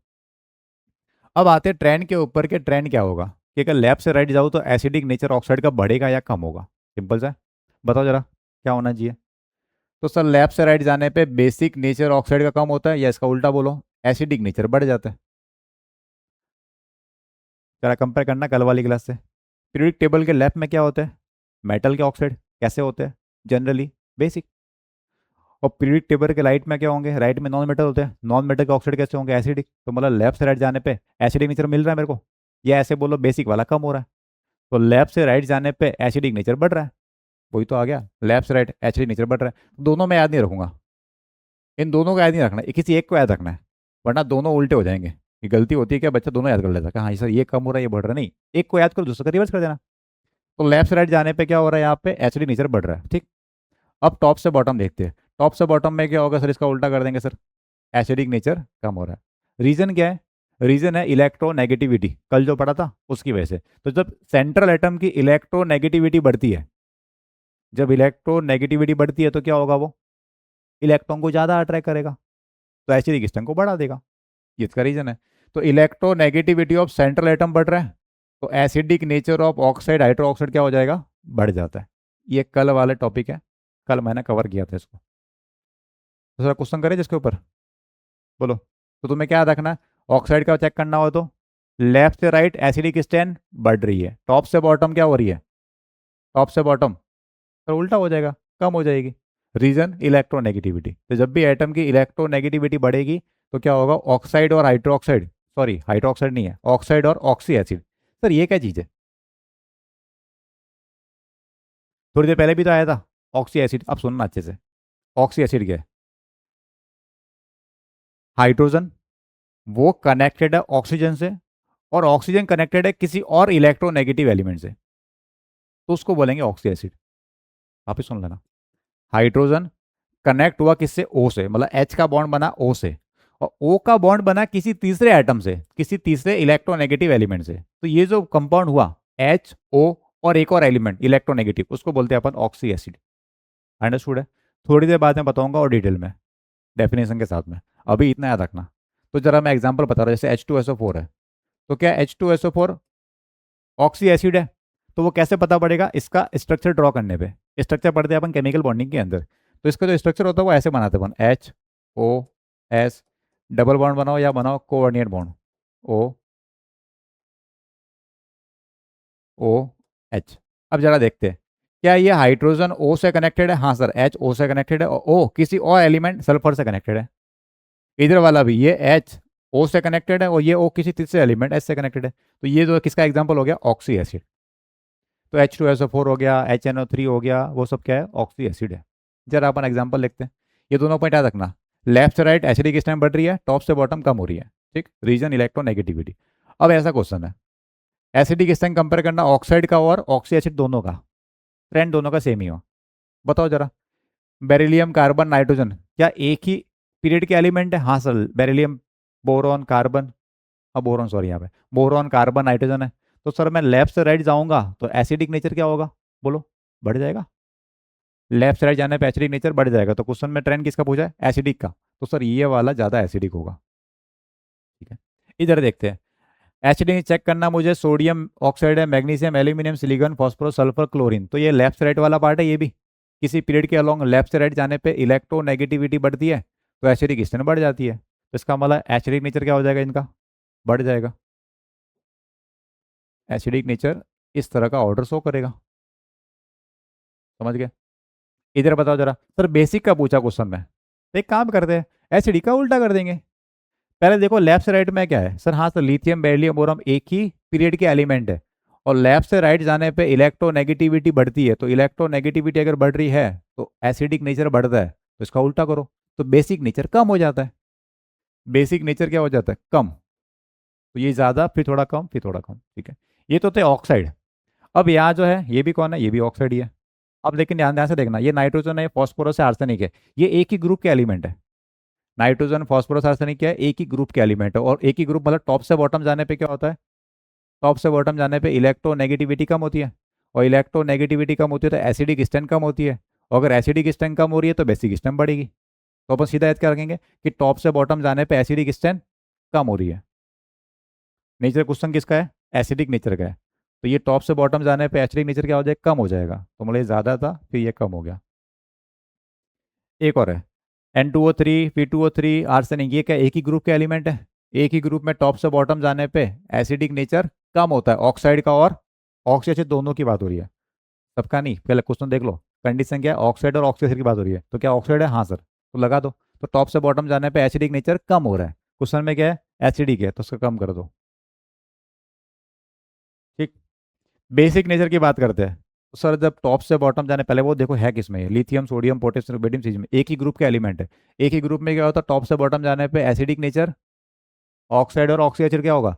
[SPEAKER 1] अब आते हैं ट्रेंड के ऊपर के ट्रेंड क्या होगा, कि अगर लेफ्ट से राइट जाऊँ तो एसिडिक नेचर ऑक्साइड का बढ़ेगा या कम होगा। सिंपल सा है। बताओ जरा क्या होना चाहिए। तो सर लेफ्ट से राइट जाने पे बेसिक नेचर ऑक्साइड का कम होता है, या इसका उल्टा बोलो, एसिडिक नेचर बढ़ जाता है। जरा कंपेयर करना कल वाली क्लास से। पीरियोडिक टेबल के लेफ्ट में क्या होता है? मेटल के ऑक्साइड कैसे होते हैं? Generally basic. और पीरियोडिक टेबल के राइट में क्या होंगे? राइट में नॉन मेटल होते हैं, नॉन मेटल के ऑक्साइड कैसे होंगे? एसिडिक। तो मतलब लेफ्ट से राइट जाने पे एसिडिक नेचर मिल रहा है मेरे को, या ऐसे बोलो बेसिक वाला कम हो रहा है। तो लेफ्ट से राइट जाने पे एसिडिक नेचर बढ़ रहा है। वही तो आ गया, लेफ्ट से राइट एसिडिक नेचर बढ़ रहा है। दोनों में याद नहीं रखूंगा, इन दोनों को याद नहीं रखना है, किसी एक को याद रखना है, वरना दोनों उल्टे हो जाएंगे। ये गलती होती है क्या, बच्चा दोनों याद कर लेता है कि हाँ सर ये कम हो रहा है ये बढ़ रहा है, नहीं, एक को याद करो दूसरे का रिवर्स कर देना। तो लेफ्ट से राइट जाने पे क्या हो रहा है? यहाँ पे एसिडिक नेचर बढ़ रहा है, ठीक। अब टॉप से बॉटम देखते हैं। टॉप से बॉटम में क्या होगा सर? इसका उल्टा कर देंगे सर, एसिडिक नेचर कम हो रहा है। रीजन क्या है? रीजन है इलेक्ट्रोनेगेटिविटी, कल जो पढ़ा था उसकी वजह से। तो जब सेंट्रल एटम की इलेक्ट्रोनेगेटिविटी बढ़ती है, जब इलेक्ट्रोनेगेटिविटी बढ़ती है तो क्या होगा? वो इलेक्ट्रॉन को ज़्यादा अट्रैक्ट करेगा, तो एसिडिक स्टैंड को बढ़ा देगा। ये इसका रीजन है। तो इलेक्ट्रोनेगेटिविटी ऑफ सेंट्रल एटम बढ़ रहा है, तो acidic nature of oxide, hydro oxide क्या हो जाएगा? बढ़ जाता है। ये कल वाला टॉपिक है, कल मैंने कवर किया था इसको। दूसरा क्वेश्चन करें जिसके ऊपर, बोलो। तो तुम्हें क्या रखना है? ऑक्साइड का चेक करना हो तो लेफ्ट से राइट एसिडिक स्टैंड बढ़ रही है, टॉप से बॉटम क्या हो रही है? टॉप से बॉटम तो उल्टा हो जाएगा, कम हो जाएगी। Reason electronegativity. तो जब भी एटम की इलेक्ट्रोनेगेटिविटी बढ़ेगी तो क्या होगा? ऑक्साइड और हाइड्रोक्साइड, सॉरी हाइड्रोक्साइड नहीं है, ऑक्साइड और ऑक्सी एसिड। सर ये क्या चीज़ है? थोड़ी देर पहले भी तो आया था ऑक्सी एसिड। अब सुनना अच्छे से, ऑक्सी एसिड क्या है? हाइड्रोजन वो कनेक्टेड है ऑक्सीजन से, और ऑक्सीजन कनेक्टेड है किसी और इलेक्ट्रोनेगेटिव एलिमेंट से, तो उसको बोलेंगे ऑक्सी एसिड। आप ही सुन लेना। हाइड्रोजन कनेक्ट हुआ किससे? ओ से, मतलब एच का बॉन्ड बना ओ से, और O का बॉन्ड बना किसी तीसरे एटम से, किसी तीसरे इलेक्ट्रोनेगेटिव एलिमेंट से, तो ये जो कंपाउंड हुआ HO और एक और एलिमेंट इलेक्ट्रोनेगेटिव, उसको बोलते हैं अपन ऑक्सी एसिड। अंडरस्टूड है? थोड़ी देर बाद में बताऊंगा और डिटेल में डेफिनेशन के साथ में, अभी इतना याद रखना। तो जरा मैं एग्जांपल बता रहा हूँ, जैसे H2SO4 है, तो क्या H2SO4 ऑक्सी एसिड है? तो वो कैसे पता पड़ेगा? इसका स्ट्रक्चर ड्रॉ करने पे। स्ट्रक्चर पढ़ते हैं अपन केमिकल बॉन्डिंग के अंदर, तो इसका जो स्ट्रक्चर होता है वो ऐसे बनाते हैं अपन, HOS, डबल बॉन्ड बनाओ या बनाओ कोऑर्डिनेट बॉन्ड, OH। अब जरा देखते हैं, क्या ये हाइड्रोजन O से कनेक्टेड है? हाँ सर, H O से कनेक्टेड है, और O किसी और एलिमेंट सल्फर से कनेक्टेड है। इधर वाला भी, ये H O से कनेक्टेड है और ये O किसी तीसरे एलिमेंट H से कनेक्टेड है, तो ये जो किसका एग्जाम्पल हो गया? Oxy acid. तो H2SO4 हो गया, HNO3 हो गया, वो सब क्या है? ऑक्सी एसिड है। जरा अपन एग्जाम्पल लिखते हैं। ये दोनों पॉइंट याद रखना, लेफ्ट से राइट एसिडिक स्ट्रेंथ बढ़ रही है, टॉप से बॉटम कम हो रही है, ठीक, रीजन इलेक्ट्रोनेगेटिविटी। अब ऐसा क्वेश्चन है, एसिडिक स्ट्रेंथ कंपेयर करना ऑक्साइड का और ऑक्सी एसिड दोनों का, ट्रेंड दोनों का सेम ही हो। बताओ जरा, बेरिलियम कार्बन नाइट्रोजन क्या एक ही पीरियड के एलिमेंट है? हाँ sir, beryllium boron carbon, boron sorry, यहाँ पे बोरॉन कार्बन नाइट्रोजन है। तो सर मैं लेफ्ट से राइट जाऊंगा तो एसिडिक नेचर क्या होगा? बोलो, बढ़ जाएगा। लेफ्ट से राइट जाने पे एसिडिक नेचर बढ़ जाएगा, तो क्वेश्चन में ट्रेंड किसका पूछा है? एसिडिक का, तो सर ये वाला ज़्यादा एसिडिक होगा। ठीक है, इधर देखते हैं। एसिडिक चेक करना मुझे, सोडियम ऑक्साइड है, magnesium, aluminium, silicon, phosphorus, sulphur, chlorine, तो ये लेफ्ट से राइट वाला पार्ट है। ये भी किसी पीरियड के अलोंग लेफ्ट से राइट जाने पे इलेक्ट्रोनेगेटिविटी बढ़ती है, तो एसिडिक स्ट्रेंथ बढ़ जाती है, तो इसका मतलब एसिडिक नेचर क्या हो जाएगा? इनका बढ़ जाएगा। एसिडिक नेचर इस तरह का ऑर्डर शो करेगा। समझ गए? इधर बताओ जरा, सर बेसिक का पूछा क्वेश्चन में, तो एक काम करते हैं, एसिडिक का उल्टा कर देंगे। पहले देखो लेफ्ट से राइट में क्या है? सर हाँ सर, लिथियम बेरिलियम बोरॉन एक ही पीरियड के एलिमेंट है, और लेफ्ट से राइट जाने पे इलेक्ट्रोनेगेटिविटी बढ़ती है, तो इलेक्ट्रोनेगेटिविटी अगर बढ़ रही है तो एसिडिक नेचर बढ़ता है, तो इसका उल्टा करो, तो बेसिक नेचर कम हो जाता है। बेसिक नेचर क्या हो जाता है? कम। तो ये ज़्यादा, फिर थोड़ा कम, फिर थोड़ा कम, ठीक है। ये तो थे ऑक्साइड। अब यहाँ जो है ये भी कौन है? ये भी ऑक्साइड ही है। अब लेकिन ध्यान ध्यान से देखना, ये नाइट्रोजन है, फॉस्फोरस है, आर्सेनिक है, ये एक ही ग्रुप के एलिमेंट है। नाइट्रोजन, फॉस्फोरस, आर्सेनिक क्या है? एक ही ग्रुप के एलिमेंट है, और एक ही ग्रुप मतलब टॉप से बॉटम जाने पे क्या होता है? टॉप से बॉटम जाने पे इलेक्ट्रोनेगेटिविटी कम होती है, और इलेक्ट्रोनेगेटिविटी कम होती है तो एसिडिक स्ट्रेंथ कम होती है, और अगर एसिडिक स्ट्रेंथ कम हो रही है तो बेसिक स्ट्रेंथ बढ़ेगी। तो अपन सीधा याद क्या रखेंगे कि टॉप से बॉटम जाने पे एसिडिक स्ट्रेंथ कम हो रही है। नेचर क्वेश्चन किसका है? एसिडिक नेचर का है, तो ये टॉप से बॉटम जाने पे एसिडिक नेचर क्या हो जाएगा? कम हो जाएगा, तो मतलब ये ज़्यादा था फिर ये कम हो गया। एक और है N2O3, P2O3, आर्सेनिक, ये क्या एक ही ग्रुप के एलिमेंट है? एक ही ग्रुप में टॉप से बॉटम जाने पे एसिडिक नेचर कम होता है, ऑक्साइड का और ऑक्सी एसिड दोनों की बात हो रही है, सबका नहीं। पहले क्वेश्चन देख लो, कंडीशन क्या है? ऑक्साइड और ऑक्सी एसिड की बात हो रही है, तो क्या ऑक्साइड है? हाँ सर, तो लगा दो। तो टॉप से बॉटम जाने पे एसिडिक नेचर कम हो रहा है, क्वेश्चन में क्या है? एसिडिक है, तो उसका कम कर दो। ठीक, बेसिक नेचर की बात करते हैं, तो सर जब टॉप से बॉटम जाने, पहले वो देखो है किसमें, लिथियम, सोडियम, पोटेशियम, बेडियम, सीजियम, में एक ही ग्रुप के एलिमेंट है। एक ही ग्रुप में क्या होता है? टॉप से बॉटम जाने पे एसिडिक नेचर, ऑक्साइड और ऑक्सी एसिड क्या होगा?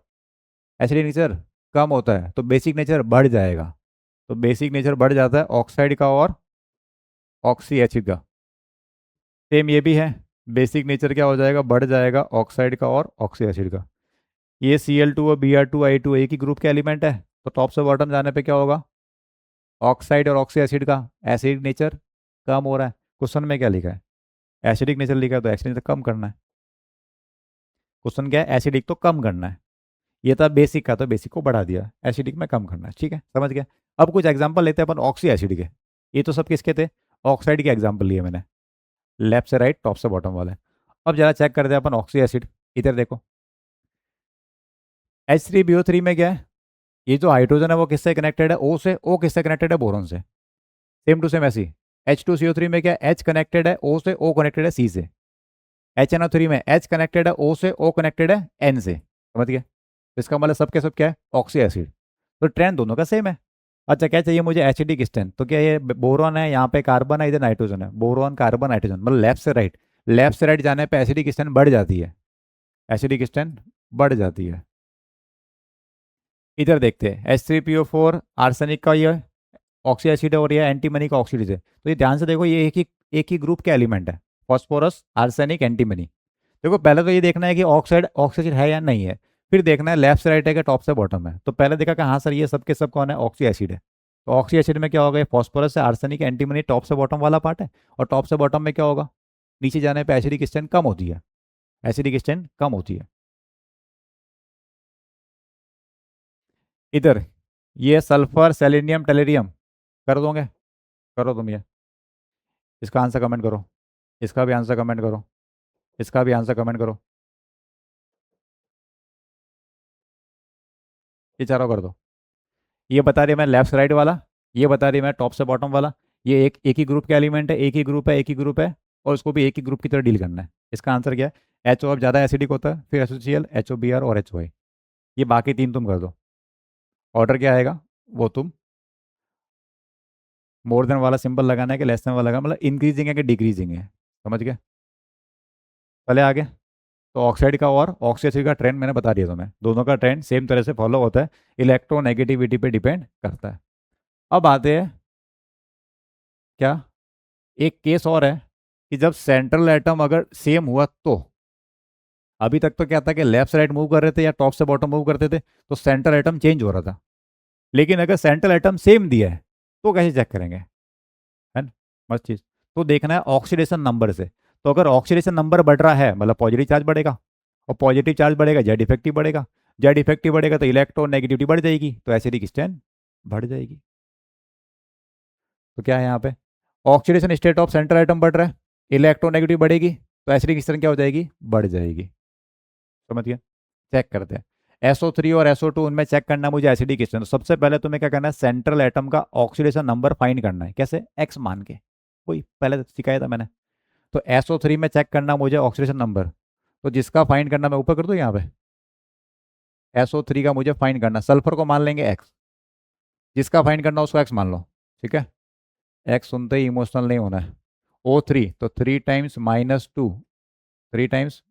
[SPEAKER 1] एसिडिक नेचर कम होता है, तो बेसिक नेचर बढ़ जाएगा। तो बेसिक नेचर बढ़ जाता है ऑक्साइड का और ऑक्सी एसिड का। सेम ये भी है, बेसिक नेचर क्या हो जाएगा? बढ़ जाएगा ऑक्साइड का और ऑक्सी एसिड का। ये Cl2 और Br2 I2 एक ही ग्रुप के एलिमेंट है, तो टॉप से बॉटम जाने पे क्या होगा? ऑक्साइड और ऑक्सी एसिड का एसिडिक नेचर कम हो रहा है। क्वेश्चन में क्या लिखा है? एसिडिक नेचर लिखा है, तो एसिडिक नेचर कम करना है। क्वेश्चन क्या है? एसिडिक तो कम करना है, ये था बेसिक का, तो बेसिक को बढ़ा दिया, एसिडिक में कम करना है। ठीक है, समझ गया? अब कुछ एग्जांपल लेते हैं अपन ऑक्सी एसिड के। ये तो सब किसके थे? ऑक्साइड के एग्जांपल लिए मैंने, लेफ्ट से राइट, टॉप से बॉटम वाले। अब जरा चेक करते हैं अपन ऑक्सी एसिड। इधर देखो, H3BO3 में क्या है? ये जो हाइड्रोजन है वो किससे कनेक्टेड है? O से। O किससे कनेक्टेड है? बोरॉन से। सेम टू सेम ऐसी H2CO3 में क्या है? H कनेक्टेड है O से, O कनेक्टेड है C से। HNO3 में H कनेक्टेड है O से, O कनेक्टेड है N से। समझ गए? तो इसका मतलब सब के सब क्या है? Oxy acid. तो ट्रेंड दोनों का सेम है। अच्छा, क्या चाहिए मुझे? एसिडिक स्ट्रेंथ, तो क्या ये बोरॉन है, यहाँ पे कार्बन है, इधर नाइट्रोजन है, बोरॉन कार्बन नाइट्रोजन, मतलब लेफ्ट से राइट। लेफ्ट से राइट जाने पे एसिडिक स्ट्रेंथ बढ़ जाती है, एसिडिक स्ट्रेंथ बढ़ जाती है। इधर देखते हैं, H3PO4 आर्सेनिक का ये ऑक्सी एसिड है, और ये एंटीमनी का ऑक्सीडाइज है। तो ये ध्यान से देखो, ये एक ही ग्रुप के एलिमेंट है, फॉस्फोरस, आर्सेनिक, एंटीमनी। देखो पहले तो ये देखना है कि ऑक्साइड ऑक्सीजन है या नहीं है, फिर देखना है लेफ्ट से राइट है कि टॉप से बॉटम है। तो पहले देखा कि हाँ सर ये सब के सब कौन है, ऑक्सी एसिड है। तो ऑक्सी एसिड में क्या होगा, ये फॉस्फोरस है, आर्सेनिक, एंटीमनी, टॉप से बॉटम वाला पार्ट है। और टॉप से बॉटम में क्या होगा, नीचे जाने पे एसिडिक स्ट्रेंथ कम होती है, एसिडिक स्ट्रेंथ कम होती है। इधर ये सल्फर, सेलेनियम, टेलेरियम कर दोगे, करो तुम ये। इसका आंसर कमेंट करो, इसका भी आंसर कमेंट करो, इसका भी आंसर कमेंट करो, ये चारों कर दो। ये बता रही है मैं लेफ्ट से राइट वाला, ये बता रही है मैं टॉप से बॉटम वाला। ये एक ही ग्रुप के एलिमेंट है, एक ही ग्रुप है, एक ही ग्रुप है, और उसको भी एक ही ग्रुप की तरह डील करना है। इसका आंसर क्या है, एच ओ ज़्यादा एसिडिक होता है, फिर एसोसियल, एच ओ बी आर और एच ओ आई। ये बाकी तीन तुम कर दो। ऑर्डर क्या आएगा वो तुम, मोर देन वाला सिंबल लगाना है कि लेस देन वाला लगाना, मतलब इंक्रीजिंग है कि डिक्रीजिंग है, समझ गए। पहले आगे, तो ऑक्साइड का और ऑक्सीजन का ट्रेंड मैंने बता दिया तुम्हें, दोनों का ट्रेंड सेम तरह से फॉलो होता है, इलेक्ट्रोनेगेटिविटी पे डिपेंड करता है। अब आते हैं क्या, एक केस और है कि जब सेंट्रल एटम अगर सेम हुआ तो, अभी तक तो क्या था कि लेफ्ट से राइट मूव कर रहे थे या टॉप से बॉटम मूव करते थे, तो सेंट्रल एटम चेंज हो रहा था। लेकिन अगर सेंट्रल एटम सेम दिया है तो कैसे चेक करेंगे, है ना, मस्त चीज़। तो देखना है ऑक्सीडेशन नंबर से। तो अगर ऑक्सीडेशन नंबर बढ़ रहा है मतलब पॉजिटिव चार्ज बढ़ेगा, और पॉजिटिव चार्ज बढ़ेगा जेड इफेक्टिव बढ़ेगा, जेड इफेक्टिव बढ़ेगा तो इलेक्ट्रोनेगेटिविटी बढ़ जाएगी, तो एसिडिक स्ट्रेंथ बढ़ जाएगी। तो क्या है यहाँ पे, oxidation state of central atom बढ़ रहा है, इलेक्ट्रोनेगेटिव बढ़ेगी, तो एसिडिक स्ट्रेंथ क्या हो जाएगी, बढ़ जाएगी। समझ गया। चेक करते हैं, SO3 और SO2 उनमें चेक करना है मुझे एसिडिक स्ट्रेंथ। तो सबसे पहले तुम्हें क्या करना है, सेंट्रल एटम का ऑक्सीडेशन नंबर फाइंड करना है, कैसे, एक्स मान के, वही पहले सिखाया था मैंने। तो SO3 में चेक करना मुझे ऑक्सीडेशन नंबर, तो जिसका फाइंड करना मैं ऊपर कर दूँ यहाँ पे, SO3 का मुझे फाइंड करना, सल्फर को मान लेंगे एक्स, जिसका फाइंड करना उसको एक्स मान लो, ठीक है। एक्स सुनते ही इमोशनल नहीं होना है। O3 तो 3 टाइम्स -2, 3 टाइम्स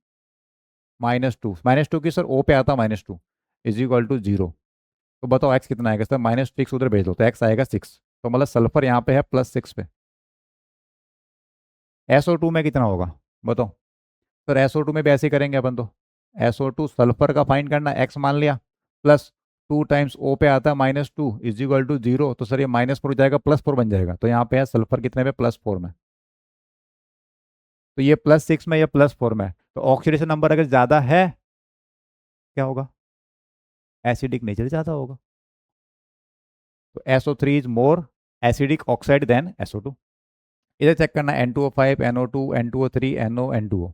[SPEAKER 1] -2, -2 की सर ओ पे आता -2 इज इक्वल टू 0। तो बताओ एक्स कितना आएगा सर, -6 उधर भेज दो तो एक्स आएगा 6। तो मतलब सल्फर यहाँ पे है +6 पे। SO2 में कितना होगा बताओ। सर SO2 में भी ऐसे ही करेंगे अपन तो, SO2 सल्फर का फाइंड करना, एक्स मान लिया, प्लस 2 टाइम्स ओ पे आता है -2 इज इक्वल टू 0। तो सर ये -4 हो जाएगा, +4 बन जाएगा। तो यहाँ पे है सल्फर कितने पे, +4 में। तो ये +6 में, ये +4 में, तो ऑक्सीडेशन नंबर अगर ज़्यादा है क्या होगा, एसिडिक नेचर ज़्यादा होगा। तो SO3 is more acidic oxide than SO2। इधर चेक करना, N2O5, NO2, N2O3, NO, N2O।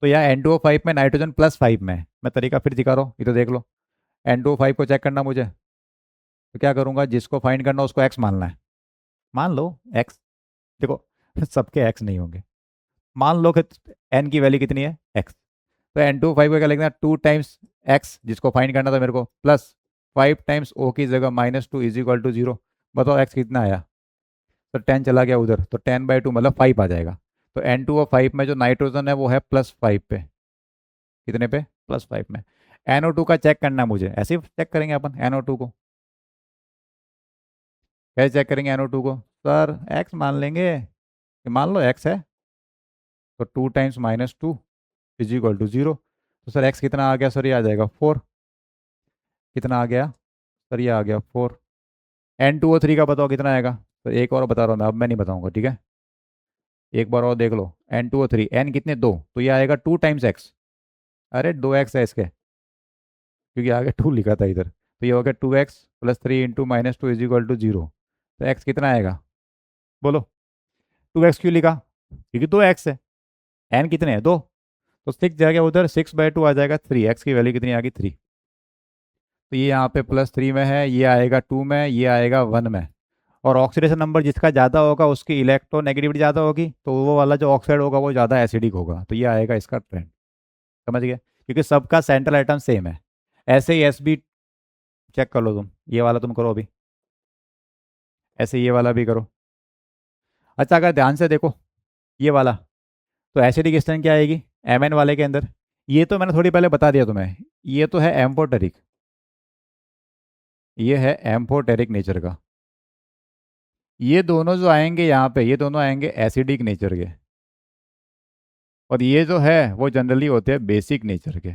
[SPEAKER 1] तो यहाँ N2O5 में नाइट्रोजन +5 में है। मैं तरीका फिर दिखा रहा हूँ, इधर देख लो। N2O5 को चेक करना मुझे, तो क्या करूँगा, जिसको फाइंड करना उसको एक्स मानना है, मान लो एक्स। देखो सबके एक्स नहीं होंगे, मान लो कि एन की वैल्यू कितनी है, एक्स। तो N2O5 को क्या लिखना है, 2 टाइम्स एक्स जिसको फाइंड करना था मेरे को, प्लस 5 टाइम्स ओ की जगह -2 इज इक्वल टू 0। बताओ एक्स कितना आया, तो 10 चला गया उधर, तो 10/2 मतलब 5 आ जाएगा। तो N2O5 में जो नाइट्रोजन है वो है +5 पे, कितने पे, +5 में। NO2 का चेक करना है मुझे, ऐसे ही चेक करेंगे अपन NO2 को, कैसे चेक करेंगे NO2 को, सर एक्स मान लेंगे, कि मान लो एक्स है, तो 2 टाइम्स -2 इज इक्वल टू 0। तो सर एक्स कितना आ गया, सर ये आ जाएगा 4। कितना आ गया सर, ये आ गया 4। N2O3 का बताओ कितना आएगा। तो एक और बता रहा हूँ मैं, अब मैं नहीं बताऊंगा, ठीक है। एक बार और देख लो, N2O3, एन कितने, 2, तो ये आएगा 2 टाइम्स एक्स। अरे 2x है इसके, क्योंकि आगे 2 लिखा था इधर। तो ये हो गया 2x + 3 × -2 इज इक्वल टू 0। तो x कितना आएगा बोलो, 2x क्यों लिखा, क्योंकि 2x है, n कितने हैं, 2। तो 6 जाएगा उधर, 6/2 आ जाएगा 3, x की वैल्यू कितनी आ गई, 3। तो ये यहाँ पे +3 में है, ये आएगा 2 में, ये आएगा 1 में। और ऑक्सीडेशन नंबर जिसका ज़्यादा होगा उसकी इलेक्ट्रोनेगेटिविटी ज़्यादा होगी, तो वो वाला जो ऑक्साइड होगा वो ज़्यादा एसिडिक होगा। तो ये आएगा इसका ट्रेंड, समझ गए, क्योंकि सबका सेंट्रल आइटम सेम है। ऐसे ही एस बी चेक कर लो तुम, ये वाला तुम करो अभी, ऐसे ये वाला भी करो। अच्छा अगर ध्यान से देखो ये वाला, तो एसिडिक स्ट्रेंथ क्या आएगी Mn वाले के अंदर, ये तो मैंने थोड़ी पहले बता दिया तुम्हें, ये तो है एम्फोटेरिक, ये है एम्फोटेरिक नेचर का। ये दोनों जो आएंगे यहाँ पे, ये दोनों आएंगे एसिडिक नेचर के। और ये जो है वो जनरली होते हैं बेसिक नेचर के।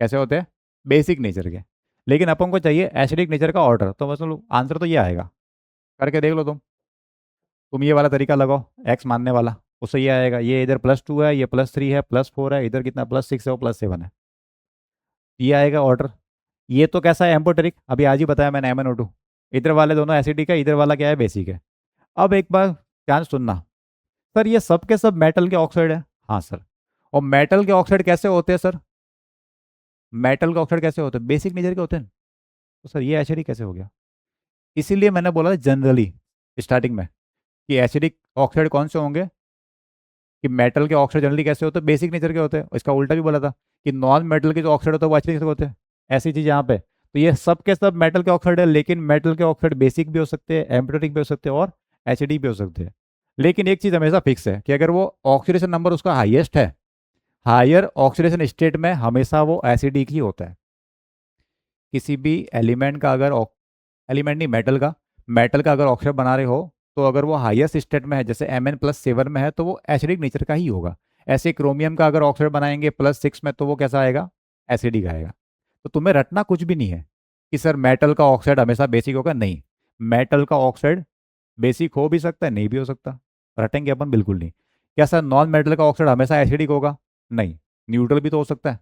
[SPEAKER 1] कैसे होते हैं? बेसिक नेचर के। लेकिन अपन को चाहिए एसिडिक नेचर का ऑर्डर, तो बस आंसर तो ये आएगा। करके देख लो तुम ये वाला तरीका लगाओ, एक्स मानने वाला। उससे ये आएगा, ये इधर +2 है, ये +3 है, +4 है, इधर कितना +6 है, वो +7 है। ये आएगा ऑर्डर। ये तो कैसा है एम्पोटेरिक, अभी आज ही बताया मैंने, MnO2। इधर वाले दोनों एसिडिक है, इधर वाला क्या है, बेसिक है। अब एक बार ध्यान से सुनना। सर ये सब के सब मेटल के ऑक्साइड है। हाँ सर। और मेटल के ऑक्साइड कैसे होते हैं सर? मेटल के ऑक्साइड कैसे होते हैं? बेसिक नेचर के होते हैं। तो सर ये एसिडिक कैसे हो गया? इसीलिए मैंने बोला जनरली स्टार्टिंग में कि एसिडिक ऑक्साइड कौन से होंगे, कि मेटल के ऑक्साइड जनरली कैसे होते हैं, बेसिक नेचर के होते हैं। इसका उल्टा भी बोला था कि नॉन मेटल के जो ऑक्साइड होते हैं वो एसिडिक नेचर के होते हैं। ऐसी चीज यहाँ पे, तो ये सब के सब मेटल के ऑक्साइड है, लेकिन मेटल के ऑक्साइड बेसिक भी हो सकते हैं, एम्पिरिक भी हो सकते हैं, और एसिडिक भी हो सकते हैं। लेकिन एक चीज हमेशा फिक्स है कि अगर वो ऑक्सीडेशन नंबर उसका हाईएस्ट है, हायर ऑक्सीडेशन स्टेट में, हमेशा वो एसिडिक ही होता है। किसी भी एलिमेंट का अगर, एलिमेंट नहीं, मेटल का अगर ऑक्साइड बना रहे हो, तो अगर वो हाईएस्ट स्टेट में है, जैसे Mn+7 में है, तो वो एसिडिक नेचर का ही होगा। ऐसे क्रोमियम का अगर ऑक्साइड बनाएंगे +6 में, तो वो कैसा आएगा, एसिडिक आएगा। तो तुम्हें रटना कुछ भी नहीं है कि सर मेटल का ऑक्साइड हमेशा बेसिक होगा, नहीं। मेटल का ऑक्साइड बेसिक हो भी सकता है, नहीं भी हो सकता। रटेंगे अपन बिल्कुल नहीं। क्या सर नॉन मेटल का ऑक्साइड हमेशा एसिडिक होगा? नहीं। न्यूट्रल भी तो हो सकता है।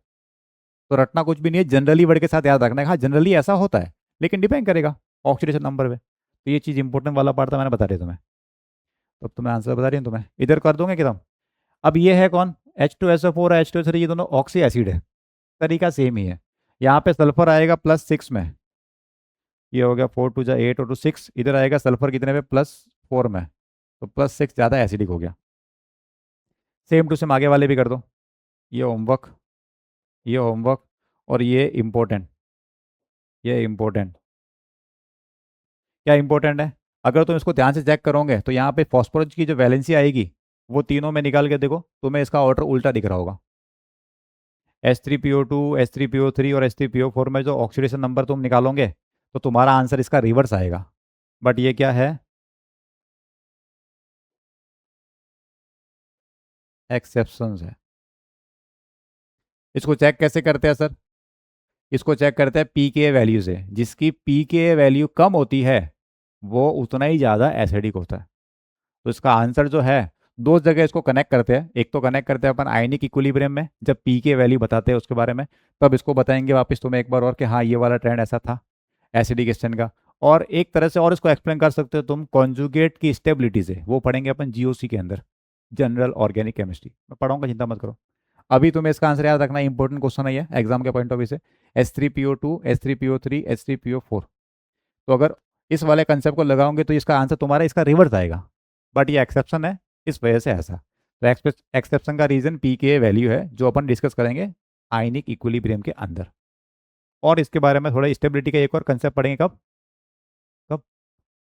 [SPEAKER 1] तो रटना कुछ भी नहीं है, जनरली वर्ड के साथ याद रखना है। हाँ जनरली ऐसा होता है, लेकिन डिपेंड करेगा ऑक्सीडेशन नंबर पे। तो ये चीज़ इंपॉर्टेंट वाला पार्ट था, मैंने बता दिया तुम्हें। तो अब तुम्हें आंसर बता रही हूँ तुम्हें, इधर कर दोगे एकदम। अब ये है कौन, H2SO4 और H2SO3, ये दोनों ऑक्सी एसिड है। तरीका सेम ही है। यहाँ पे सल्फर आएगा +6 में, ये हो गया 4 × 2 = 8 और 2 6। इधर आएगा सल्फर कितने पे, +4 में, तो +6 ज़्यादा एसिडिक हो गया। सेम टू सेम आगे वाले भी कर दो। ये होमवर्क, ये होमवर्क, और ये इम्पोर्टेंट, ये इम्पोर्टेंट। क्या इंपॉर्टेंट है? अगर तुम इसको ध्यान से चेक करोगे तो यहाँ पे फॉस्फोरस की जो वैलेंसी आएगी, वो तीनों में निकाल के देखो, तुम्हें इसका ऑर्डर उल्टा दिख रहा होगा। H3PO2, H3PO3 और H3PO4 में जो ऑक्सीडेशन नंबर तुम निकालोगे, तो तुम्हारा आंसर इसका रिवर्स आएगा। बट ये क्या है, एक्सेप्शंस है। इसको चेक कैसे करते हैं सर? इसको चेक करते हैं पीके वैल्यू से। जिसकी पीके वैल्यू कम होती है, वो उतना ही ज़्यादा एसिडिक होता है। तो इसका आंसर जो है, दो जगह इसको कनेक्ट करते हैं। एक तो कनेक्ट करते हैं अपन आयनिक इक्विलिब्रियम में, जब पी के वैल्यू बताते हैं उसके बारे में, तब इसको बताएंगे वापस तुम्हें एक बार और कि हाँ ये वाला ट्रेंड ऐसा था एसिडिकेशन का। और एक तरह से और इसको एक्सप्लेन कर सकते हो तुम कॉन्जुगेट की स्टेबिलिटी से, वो पढ़ेंगे अपन जीओसी के अंदर, जनरल ऑर्गेनिक केमिस्ट्री मैं पढ़ाऊंगा, चिंता मत करो। अभी तुम्हें इसका आंसर याद रखना, इंपॉर्टेंट क्वेश्चन है ये एग्जाम के पॉइंट ऑफ व्यू से। H3PO2, H3PO3, H3PO4। तो अगर इस वाले कंसेप्ट को लगाओगे तो इसका आंसर तुम्हारा इसका रिवर्स आएगा। बट ये एक्सेप्शन है, इस वजह से ऐसा। तो एक्सेप्शन का रीजन पी के वैल्यू है, जो अपन डिस्कस करेंगे आयनिक इक्विलिब्रियम के अंदर। और इसके बारे में थोड़ा स्टेबिलिटी का एक और कंसेप्ट पढ़ेंगे, कब? कब?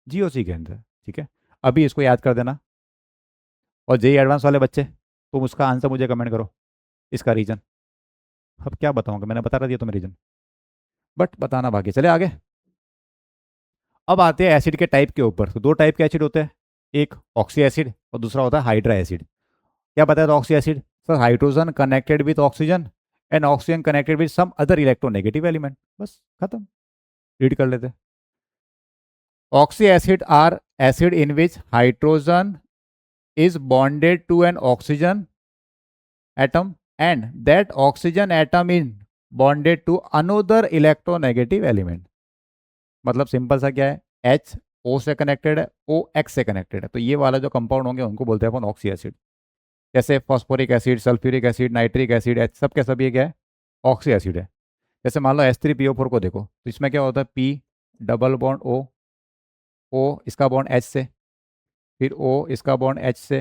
[SPEAKER 1] जीओसी के अंदर। ठीक है, अभी इसको याद कर देना। और जेई एडवांस वाले बच्चे, तुम उसका आंसर मुझे कमेंट करो, इसका रीजन। अब क्या बताऊंगा, मैंने बता दिया तुम्हें रीजन, बट बताना बाकी। चले आगे। अब आते हैं एसिड के टाइप के ऊपर। तो दो टाइप के एसिड होते हैं, एक ऑक्सी एसिड और दूसरा होता है हाइड्रा एसिड। क्या बताया था oxy acid? Sir hydrogen connected with oxygen and oxygen connected with some other electronegative element, बस खत्म। रीड कर लेते। Oxy acid are acid in which hydrogen is bonded to an oxygen atom and that oxygen atom is bonded to another electronegative element। मतलब सिंपल सा क्या है, H O से कनेक्टेड है, O X से कनेक्टेड है, तो ये वाला जो कंपाउंड होंगे उनको बोलते हैं अपन ऑक्सी एसिड। जैसे phosphoric acid, sulphuric acid, nitric acid, सब के सब ये क्या है, ऑक्सी एसिड है। जैसे मान लो H3PO4 को देखो, तो इसमें क्या होता है, P double bond O, O इसका बॉन्ड H से, फिर O इसका बॉन्ड H से,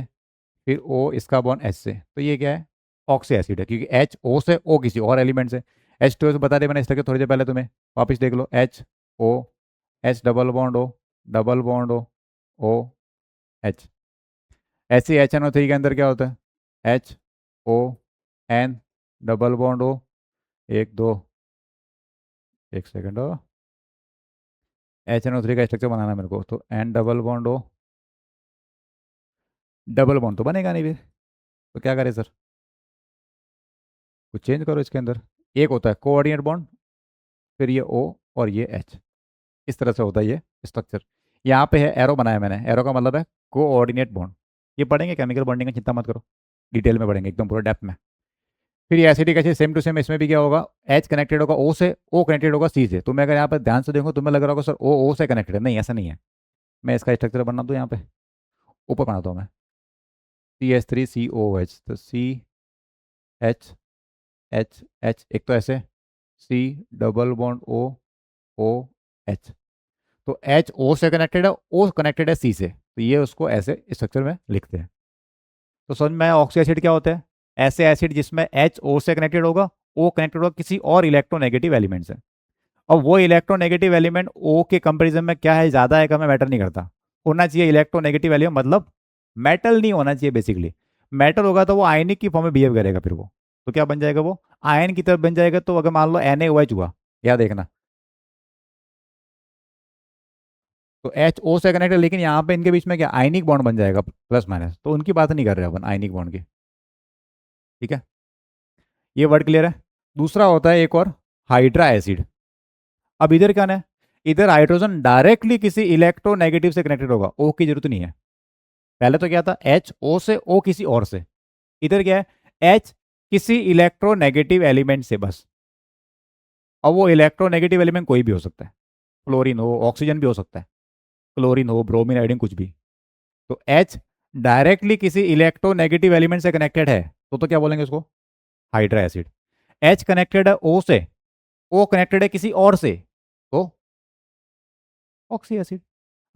[SPEAKER 1] फिर O इसका बॉन्ड H से, तो ये क्या है, ऑक्सी एसिड है। क्योंकि H O से O किसी और एलिमेंट से, H2O से बता दिया मैंने इसके थोड़ी देर पहले तुम्हें, वापस देख लो, H O, H double bond O, double bond O, O H। ऐसे HNO3 के अंदर क्या होता है, HON डबल बॉन्ड O, एक दो, एक सेकेंड हो, HNO3 का स्ट्रक्चर बनाना है मेरे को, तो N double bond O, double bond तो बनेगा नहीं फिर, तो क्या करें सर, कुछ चेंज करो इसके अंदर। एक होता है कोऑर्डिनेट बॉन्ड, फिर ये ओ और ये एच, इस तरह से होता है ये स्ट्रक्चर। यहाँ पे है एरो बनाया मैंने, एरो का मतलब है कोऑर्डिनेट बॉन्ड। ये पढ़ेंगे केमिकल बॉन्डिंग का, चिंता मत करो, डिटेल में पढ़ेंगे एकदम पूरा डेप्थ में। फिर ये acidic acid same to same, इसमें भी क्या होगा, एच कनेक्टेड होगा ओ से, ओ कनेक्टेड होगा सी से। तुम्हें अगर यहाँ पर ध्यान से देखो तुम्हें लग रहा होगा सर ओ से कनेक्टेड है, नहीं ऐसा नहीं है। मैं इसका स्ट्रक्चर बना दूँ यहाँ पे, ऊपर बनाता हूँ मैं, CH3COH, तो CH एक तो ऐसे, C डबल बॉन्ड OH, तो H O से कनेक्टेड है, O कनेक्टेड है C से, तो ये उसको ऐसे स्ट्रक्चर में लिखते हैं। तो समझ में ऑक्सी एसिड क्या होता है, ऐसे एसिड जिसमें H O से कनेक्टेड होगा, O कनेक्टेड होगा किसी और इलेक्ट्रोनेगेटिव एलिमेंट से। और वो इलेक्ट्रोनेगेटिव एलिमेंट O के कंपेरिजन में क्या है, ज़्यादा है कम है मैटर नहीं करता, होना चाहिए इलेक्ट्रोनेगेटिव एलिमेंट, मतलब मेटल नहीं होना चाहिए बेसिकली। मेटल होगा तो वो आयनिक की फॉर्म में बिहेव करेगा, फिर वो तो क्या बन जाएगा, वो आयन की तरफ बन जाएगा। तो अगर मान लो NaOH हुआ, याद देखना, तो HO से कनेक्ट है, लेकिन यहाँ पे इनके बीच में क्या आयनिक बॉन्ड बन जाएगा प्लस माइनस, तो उनकी बात नहीं कर रहे अपन आयनिक बॉन्ड की। ठीक है, ये वर्ड क्लियर है। दूसरा होता है एक और, हाइड्रा एसिड। अब इधर क्या है, इधर हाइड्रोजन डायरेक्टली किसी इलेक्ट्रोनेगेटिव से कनेक्टेड होगा, ओ की जरूरत नहीं है। पहले तो क्या था, एच ओ से, ओ किसी और से। इधर क्या है, एच किसी इलेक्ट्रोनेगेटिव एलिमेंट से बस। अब वो इलेक्ट्रोनेगेटिव एलिमेंट कोई भी हो सकता है, क्लोरीन हो, ऑक्सीजन भी हो सकता है, क्लोरीन हो, ब्रोमीन, आयोडीन, कुछ भी। तो एच डायरेक्टली किसी इलेक्ट्रोनेगेटिव एलिमेंट से कनेक्टेड है, तो क्या बोलेंगे उसको, हाइड्रा एसिड। एच कनेक्टेड है ओ से, ओ कनेक्टेड है किसी और से, तो ऑक्सी एसिड।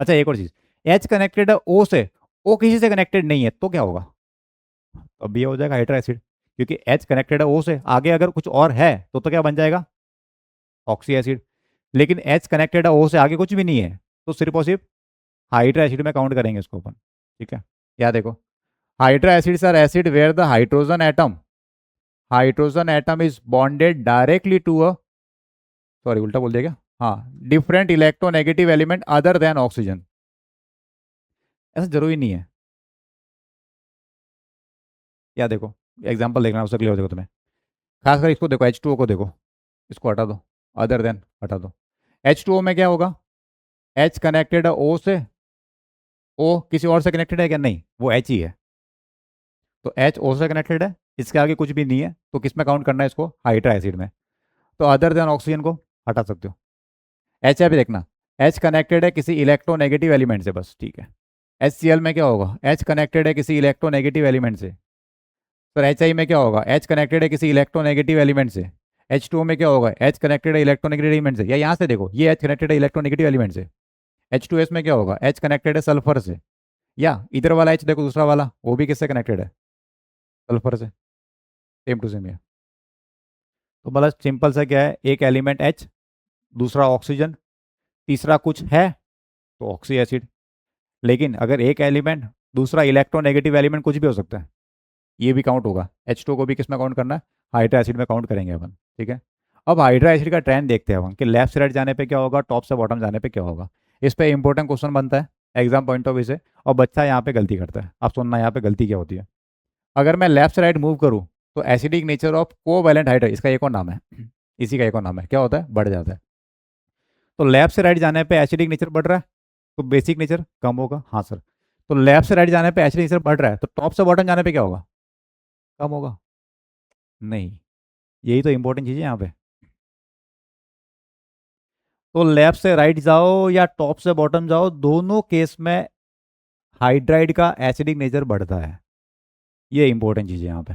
[SPEAKER 1] अच्छा एक और चीज, एच कनेक्टेड है ओ से, ओ किसी से कनेक्टेड नहीं है, तो क्या होगा, अब ये हो जाएगा हाइड्रा एसिड। क्योंकि एच कनेक्टेड है ओ से, आगे अगर कुछ और है तो क्या बन जाएगा, ऑक्सी एसिड। लेकिन एच कनेक्टेड है ओ से, आगे कुछ भी नहीं है, तो सिर्फ और सिर्फ हाइड्रा एसिड में काउंट करेंगे इसको अपन। ठीक है, या देखो, hydra acids are acid where the hydrogen atom is bonded directly to a, sorry उल्टा बोल दिया क्या, हाँ, different electronegative element other than oxygen. ऐसा जरूरी नहीं है, या देखो एग्जांपल देखना उससे क्लियर हो जाएगा तुम्हें। खासकर इसको देखो, H2O को देखो, इसको हटा दो, अदर देन हटा दो। H2O में क्या होगा, H कनेक्टेड है O से, O किसी और से कनेक्टेड है क्या, नहीं, वो H ही है। तो H O से कनेक्टेड है, इसके आगे कुछ भी नहीं है, तो किस में काउंट करना है इसको, हाइड्रा एसिड में। तो अदर देन ऑक्सीजन को हटा सकते हो। एच है भी देखना, एच कनेक्टेड है किसी इलेक्ट्रोनेगेटिव एलिमेंट से बस, ठीक है। HCl में क्या होगा, एच कनेक्टेड है किसी इलेक्ट्रोनेगेटिव एलिमेंट से। सर HI में क्या होगा, एच कनेक्टेड है किसी इलेक्ट्रोनेगेटिव एलिमेंट से। H2O में क्या होगा, एच कनेक्टेड है इलेक्ट्रोनेगेटिव एलिमेंट से, या यहाँ से देखो ये एच कनेक्टेड है इलेक्ट्रोनेगेटिव एलिमेंट से। H2S में क्या होगा, एच कनेक्टेड है सल्फर से, या इधर वाला एच देखो दूसरा वाला, वो भी किससे कनेक्टेड है, सल्फर से। सेम टू सेम है। तो मतलब सिंपल सा क्या है, एक एलिमेंट एच, दूसरा ऑक्सीजन, तीसरा कुछ है तो ऑक्सी एसिड। लेकिन अगर एक एलिमेंट, दूसरा इलेक्ट्रोनेगेटिव एलिमेंट, कुछ भी हो सकता है, ये भी काउंट होगा। H2 को भी किस में काउंट करना है, हाइड्रा एसिड में काउंट करेंगे अपन। ठीक है, अब हाइड्रा एसिड का ट्रेंड देखते हैं अपन कि लेफ्ट से राइट जाने पे क्या होगा, टॉप से बॉटम जाने पे क्या होगा। इस पे इंपॉर्टेंट क्वेश्चन बनता है एग्जाम पॉइंट ऑफ व्यू से, और बच्चा यहाँ पे गलती करता है। अब सुनना यहाँ पे गलती क्या होती है, अगर मैं लेफ्ट से राइट मूव करूँ तो acidic nature of covalent hydra, इसका एक और नाम है, इसी का एक और नाम है, क्या होता है, बढ़ जाता है। तो लेफ्ट से राइट जाने पे एसिडिक नेचर बढ़ रहा है, तो बेसिक नेचर कम होगा, हाँ सर। तो लेफ्ट से राइट जाने पे एसिडिक नेचर बढ़ रहा है, तो टॉप से बॉटम जाने पे क्या होगा, कम होगा, नहीं। यही तो इंपॉर्टेंट चीज़ है यहाँ पे। तो लेफ्ट से राइट जाओ या टॉप से बॉटम जाओ, दोनों केस में हाइड्राइड का एसिडिक नेचर बढ़ता है। ये इंपॉर्टेंट चीज़ है यहाँ पे।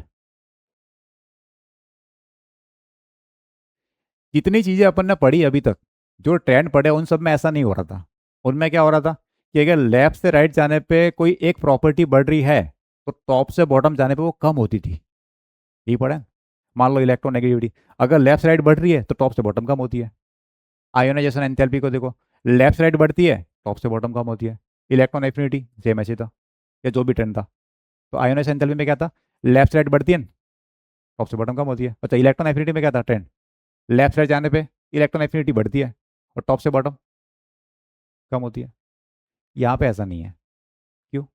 [SPEAKER 1] जितनी चीज़ें अपन ने पढ़ी अभी तक, जो ट्रेंड पढ़े, उन सब में ऐसा नहीं हो रहा था। उनमें क्या हो रहा था कि अगर लेफ्ट से राइट जाने पे कोई एक प्रॉपर्टी बढ़ रही है, तो टॉप से बॉटम जाने पे वो कम होती थी। यही पढ़ा है। मान लो इलेक्ट्रोनेगेटिविटी, अगर लेफ्ट से राइट बढ़ रही है तो टॉप से बॉटम कम होती है। आयोनाइजेशन एंथैल्पी को देखो, लेफ्ट से राइट बढ़ती है, टॉप से बॉटम कम होती है। इलेक्ट्रॉन एफिनिटी सेम ऐसे था, या जो भी ट्रेंड था। तो आयोनाइजेशन एंथैल्पी में क्या था, लेफ्ट से राइट बढ़ती है, टॉप से बॉटम कम होती है। अच्छा इलेक्ट्रॉन एफिनिटी में क्या था ट्रेंड, लेफ्ट साइड जाने पे इलेक्ट्रॉन एफिनिटी बढ़ती है और टॉप से बॉटम कम होती है। यहाँ पे ऐसा नहीं है, क्यों,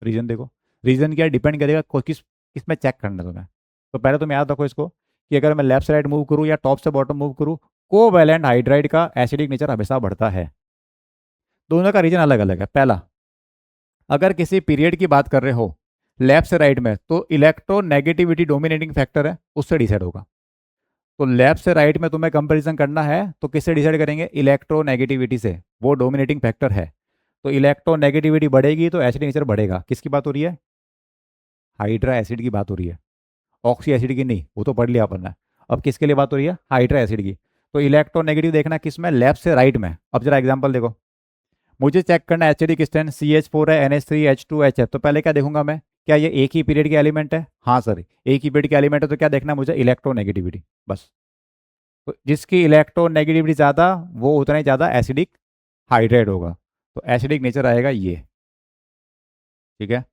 [SPEAKER 1] रीजन देखो। रीजन क्या डिपेंड करेगा किस इसमें चेक करना है तुम्हें। तो पहले तुम याद रखो इसको कि अगर मैं लेफ्ट से राइट मूव करूँ या टॉप से बॉटम मूव करूँ, कोवैलेंट हाइड्राइड का एसिडिक नेचर हमेशा बढ़ता है। दोनों का रीजन अलग अलग है। पहला, अगर किसी पीरियड की बात कर रहे हो लेफ्ट से राइट में, तो इलेक्ट्रोनेगेटिविटी डोमिनेटिंग फैक्टर है, उससे डिसाइड होगा। तो लेफ्ट से राइट में तुम्हें कंपैरिजन करना है तो किससे डिसाइड करेंगे? इलेक्ट्रोनेगेटिविटी से, वो डोमिनेटिंग फैक्टर है। तो इलेक्ट्रोनेगेटिविटी बढ़ेगी तो एसिडिक नेचर बढ़ेगा। किसकी बात हो रही है? हाइड्रा एसिड की बात हो रही है, ऑक्सी एसिड की नहीं, वो तो पढ़ लिया अपन ने। अब किसके लिए बात हो रही है? हाइड्रा एसिड की। तो इलेक्ट्रोनेगेटिव देखना किस में? लेफ्ट से राइट में। अब जरा एग्जांपल देखो, मुझे चेक करना है एसिडिक स्टैंड CH4 है, NH3 H2 H है। तो पहले क्या देखूंगा मैं? क्या ये एक ही पीरियड के एलिमेंट है? हाँ सर, एक ही पीरियड के एलिमेंट है, तो क्या देखना है मुझे? इलेक्ट्रोनेगेटिविटी, बस। तो जिसकी इलेक्ट्रोनेगेटिविटी ज़्यादा, वो उतना ही ज़्यादा एसिडिक हाइड्रेट होगा। तो एसिडिक नेचर आएगा ये। ठीक है,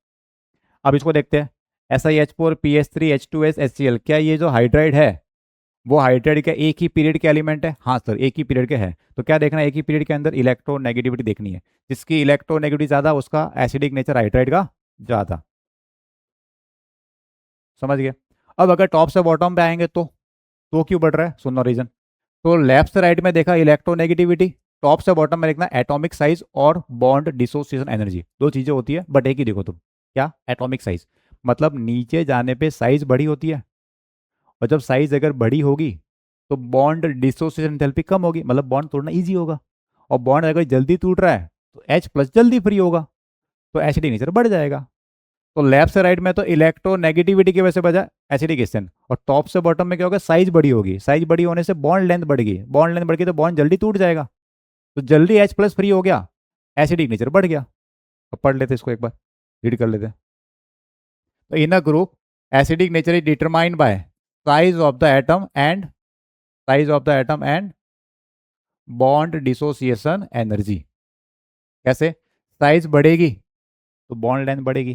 [SPEAKER 1] अब इसको देखते हैं। SiH4 PH3 H2S HCl, क्या ये जो हाइड्राइड है वो हाइड्राइड का एक ही पीरियड के एलिमेंट है? हाँ सर, एक ही पीरियड के है। तो क्या देखना है? एक ही पीरियड के अंदर इलेक्ट्रोनेगेटिविटी देखनी है। जिसकी इलेक्ट्रोनेगेटिविटी ज़्यादा, उसका एसिडिक नेचर हाइड्राइड का ज़्यादा। समझ गए? अब अगर टॉप से बॉटम पे आएंगे तो क्यों बढ़ रहा है? सुनो रीजन। तो लेफ्ट से राइट में देखा इलेक्ट्रोनेगेटिविटी, टॉप से बॉटम में देखना एटॉमिक साइज और बॉन्ड डिसोसिएशन एनर्जी। दो चीजें होती है बट एक ही देखो तुम। क्या? एटॉमिक साइज, मतलब नीचे जाने पे साइज बड़ी होती है, और जब साइज अगर बड़ी होगी तो बॉन्ड डिसोसिएशन एंथैल्पी कम होगी, मतलब बॉन्ड तोड़ना ईजी होगा। और बॉन्ड अगर जल्दी टूट रहा है तो H+ जल्दी फ्री होगा, तो एसिडिक नेचर बढ़ जाएगा। तो लेफ्ट से राइट में तो इलेक्ट्रोनेगेटिविटी की वजह से बचा एसिडिक स्टैंड, और टॉप से बॉटम में क्या होगा? साइज बड़ी होगी, साइज बड़ी होने से बॉन्ड लेंथ बढ़ गई, बॉन्ड लेंथ बढ़ गई तो बॉन्ड जल्दी टूट जाएगा, तो जल्दी H+ फ्री हो गया, एसिडिक नेचर बढ़ गया। अब पढ़ लेते इसको एक बार, रीड कर लेते। तो in a group acidic nature is determined by size of the atom and size of the atom and bond dissociation energy. कैसे? साइज बढ़ेगी तो बॉन्ड लेंथ बढ़ेगी,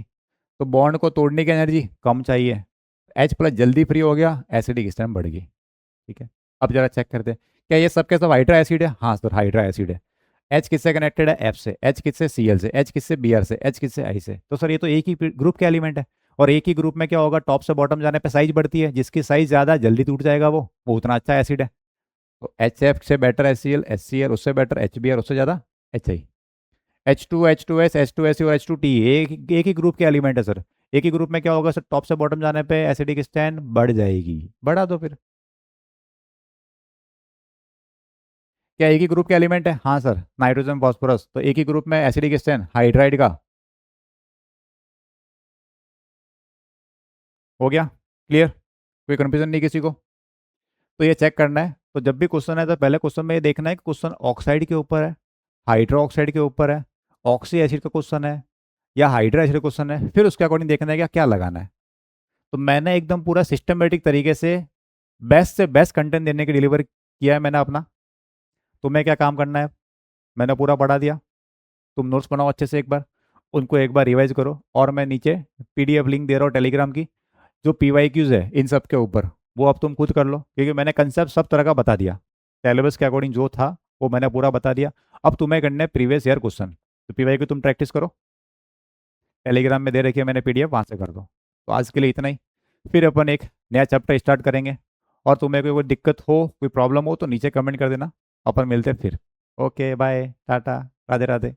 [SPEAKER 1] तो बॉन्ड को तोड़ने की एनर्जी कम चाहिए, H+ जल्दी फ्री हो गया, एसिडिक स्ट्रेंथ बढ़ गई। ठीक है, अब जरा चेक करते हैं, क्या ये सब के सब हाइड्रा एसिड है? हाँ सर, हाइड्रा एसिड है। H किससे कनेक्टेड है? F से। H किससे? Cl से। H किससे? Br से। H किससे? I से। तो सर ये तो एक ही ग्रुप के एलिमेंट है, और एक ही ग्रुप में क्या होगा? टॉप से बॉटम जाने पे साइज बढ़ती है, जिसकी साइज ज़्यादा जल्दी टूट जाएगा वो उतना अच्छा एसिड है। तो HF से बेटर HCl, HCl उससे बेटर HBr, उससे ज़्यादा HI। H2S, H2SE और H2T एक ही ग्रुप के एलिमेंट है सर। एक ही ग्रुप में क्या होगा सर? टॉप से बॉटम जाने पे एसिडिक स्टैंड बढ़ जाएगी, बढ़ा दो फिर। क्या एक ही ग्रुप के एलिमेंट है? हाँ सर, नाइट्रोजन फॉस्फोरस, तो एक ही ग्रुप में एसिडिक स्टैंड हाइड्राइड का। हो गया क्लियर? कोई कंफ्यूजन नहीं किसी को? तो ये चेक करना है, तो जब भी क्वेश्चन है तो पहले क्वेश्चन में ये देखना है कि क्वेश्चन ऑक्साइड के ऊपर है, हाइड्रो ऑक्साइड के ऊपर है, ऑक्सी एसिड का क्वेश्चन है, या हाइड्रा एसिड क्वेश्चन है, फिर उसके अकॉर्डिंग देखना है कि क्या लगाना है। तो मैंने एकदम पूरा सिस्टमेटिक तरीके से बेस्ट से बेस्ट कंटेंट देने के डिलीवर किया है मैंने अपना। तुम्हें क्या काम करना है? मैंने पूरा पढ़ा दिया, तुम नोट्स बनाओ अच्छे से एक बार, उनको एक बार रिवाइज करो, और मैं नीचे PDF लिंक दे रहा हूँ टेलीग्राम की, जो PYQs है इन सब के ऊपर, वो अब तुम खुद कर लो, क्योंकि मैंने कंसेप्ट सब तरह का बता दिया, सिलेबस के अकॉर्डिंग जो था वो मैंने पूरा बता दिया। अब तुम्हें करने प्रीवियस ईयर क्वेश्चन, तो PYQ तुम प्रैक्टिस करो, टेलीग्राम में दे रखी है मैंने PDF, वहाँ से कर दो। तो आज के लिए इतना ही, फिर अपन एक नया चैप्टर स्टार्ट करेंगे। और तुम्हें कोई दिक्कत हो, कोई प्रॉब्लम हो तो नीचे कमेंट कर देना, अपन मिलते हैं फिर। Okay bye, tata, Radhe Radhe.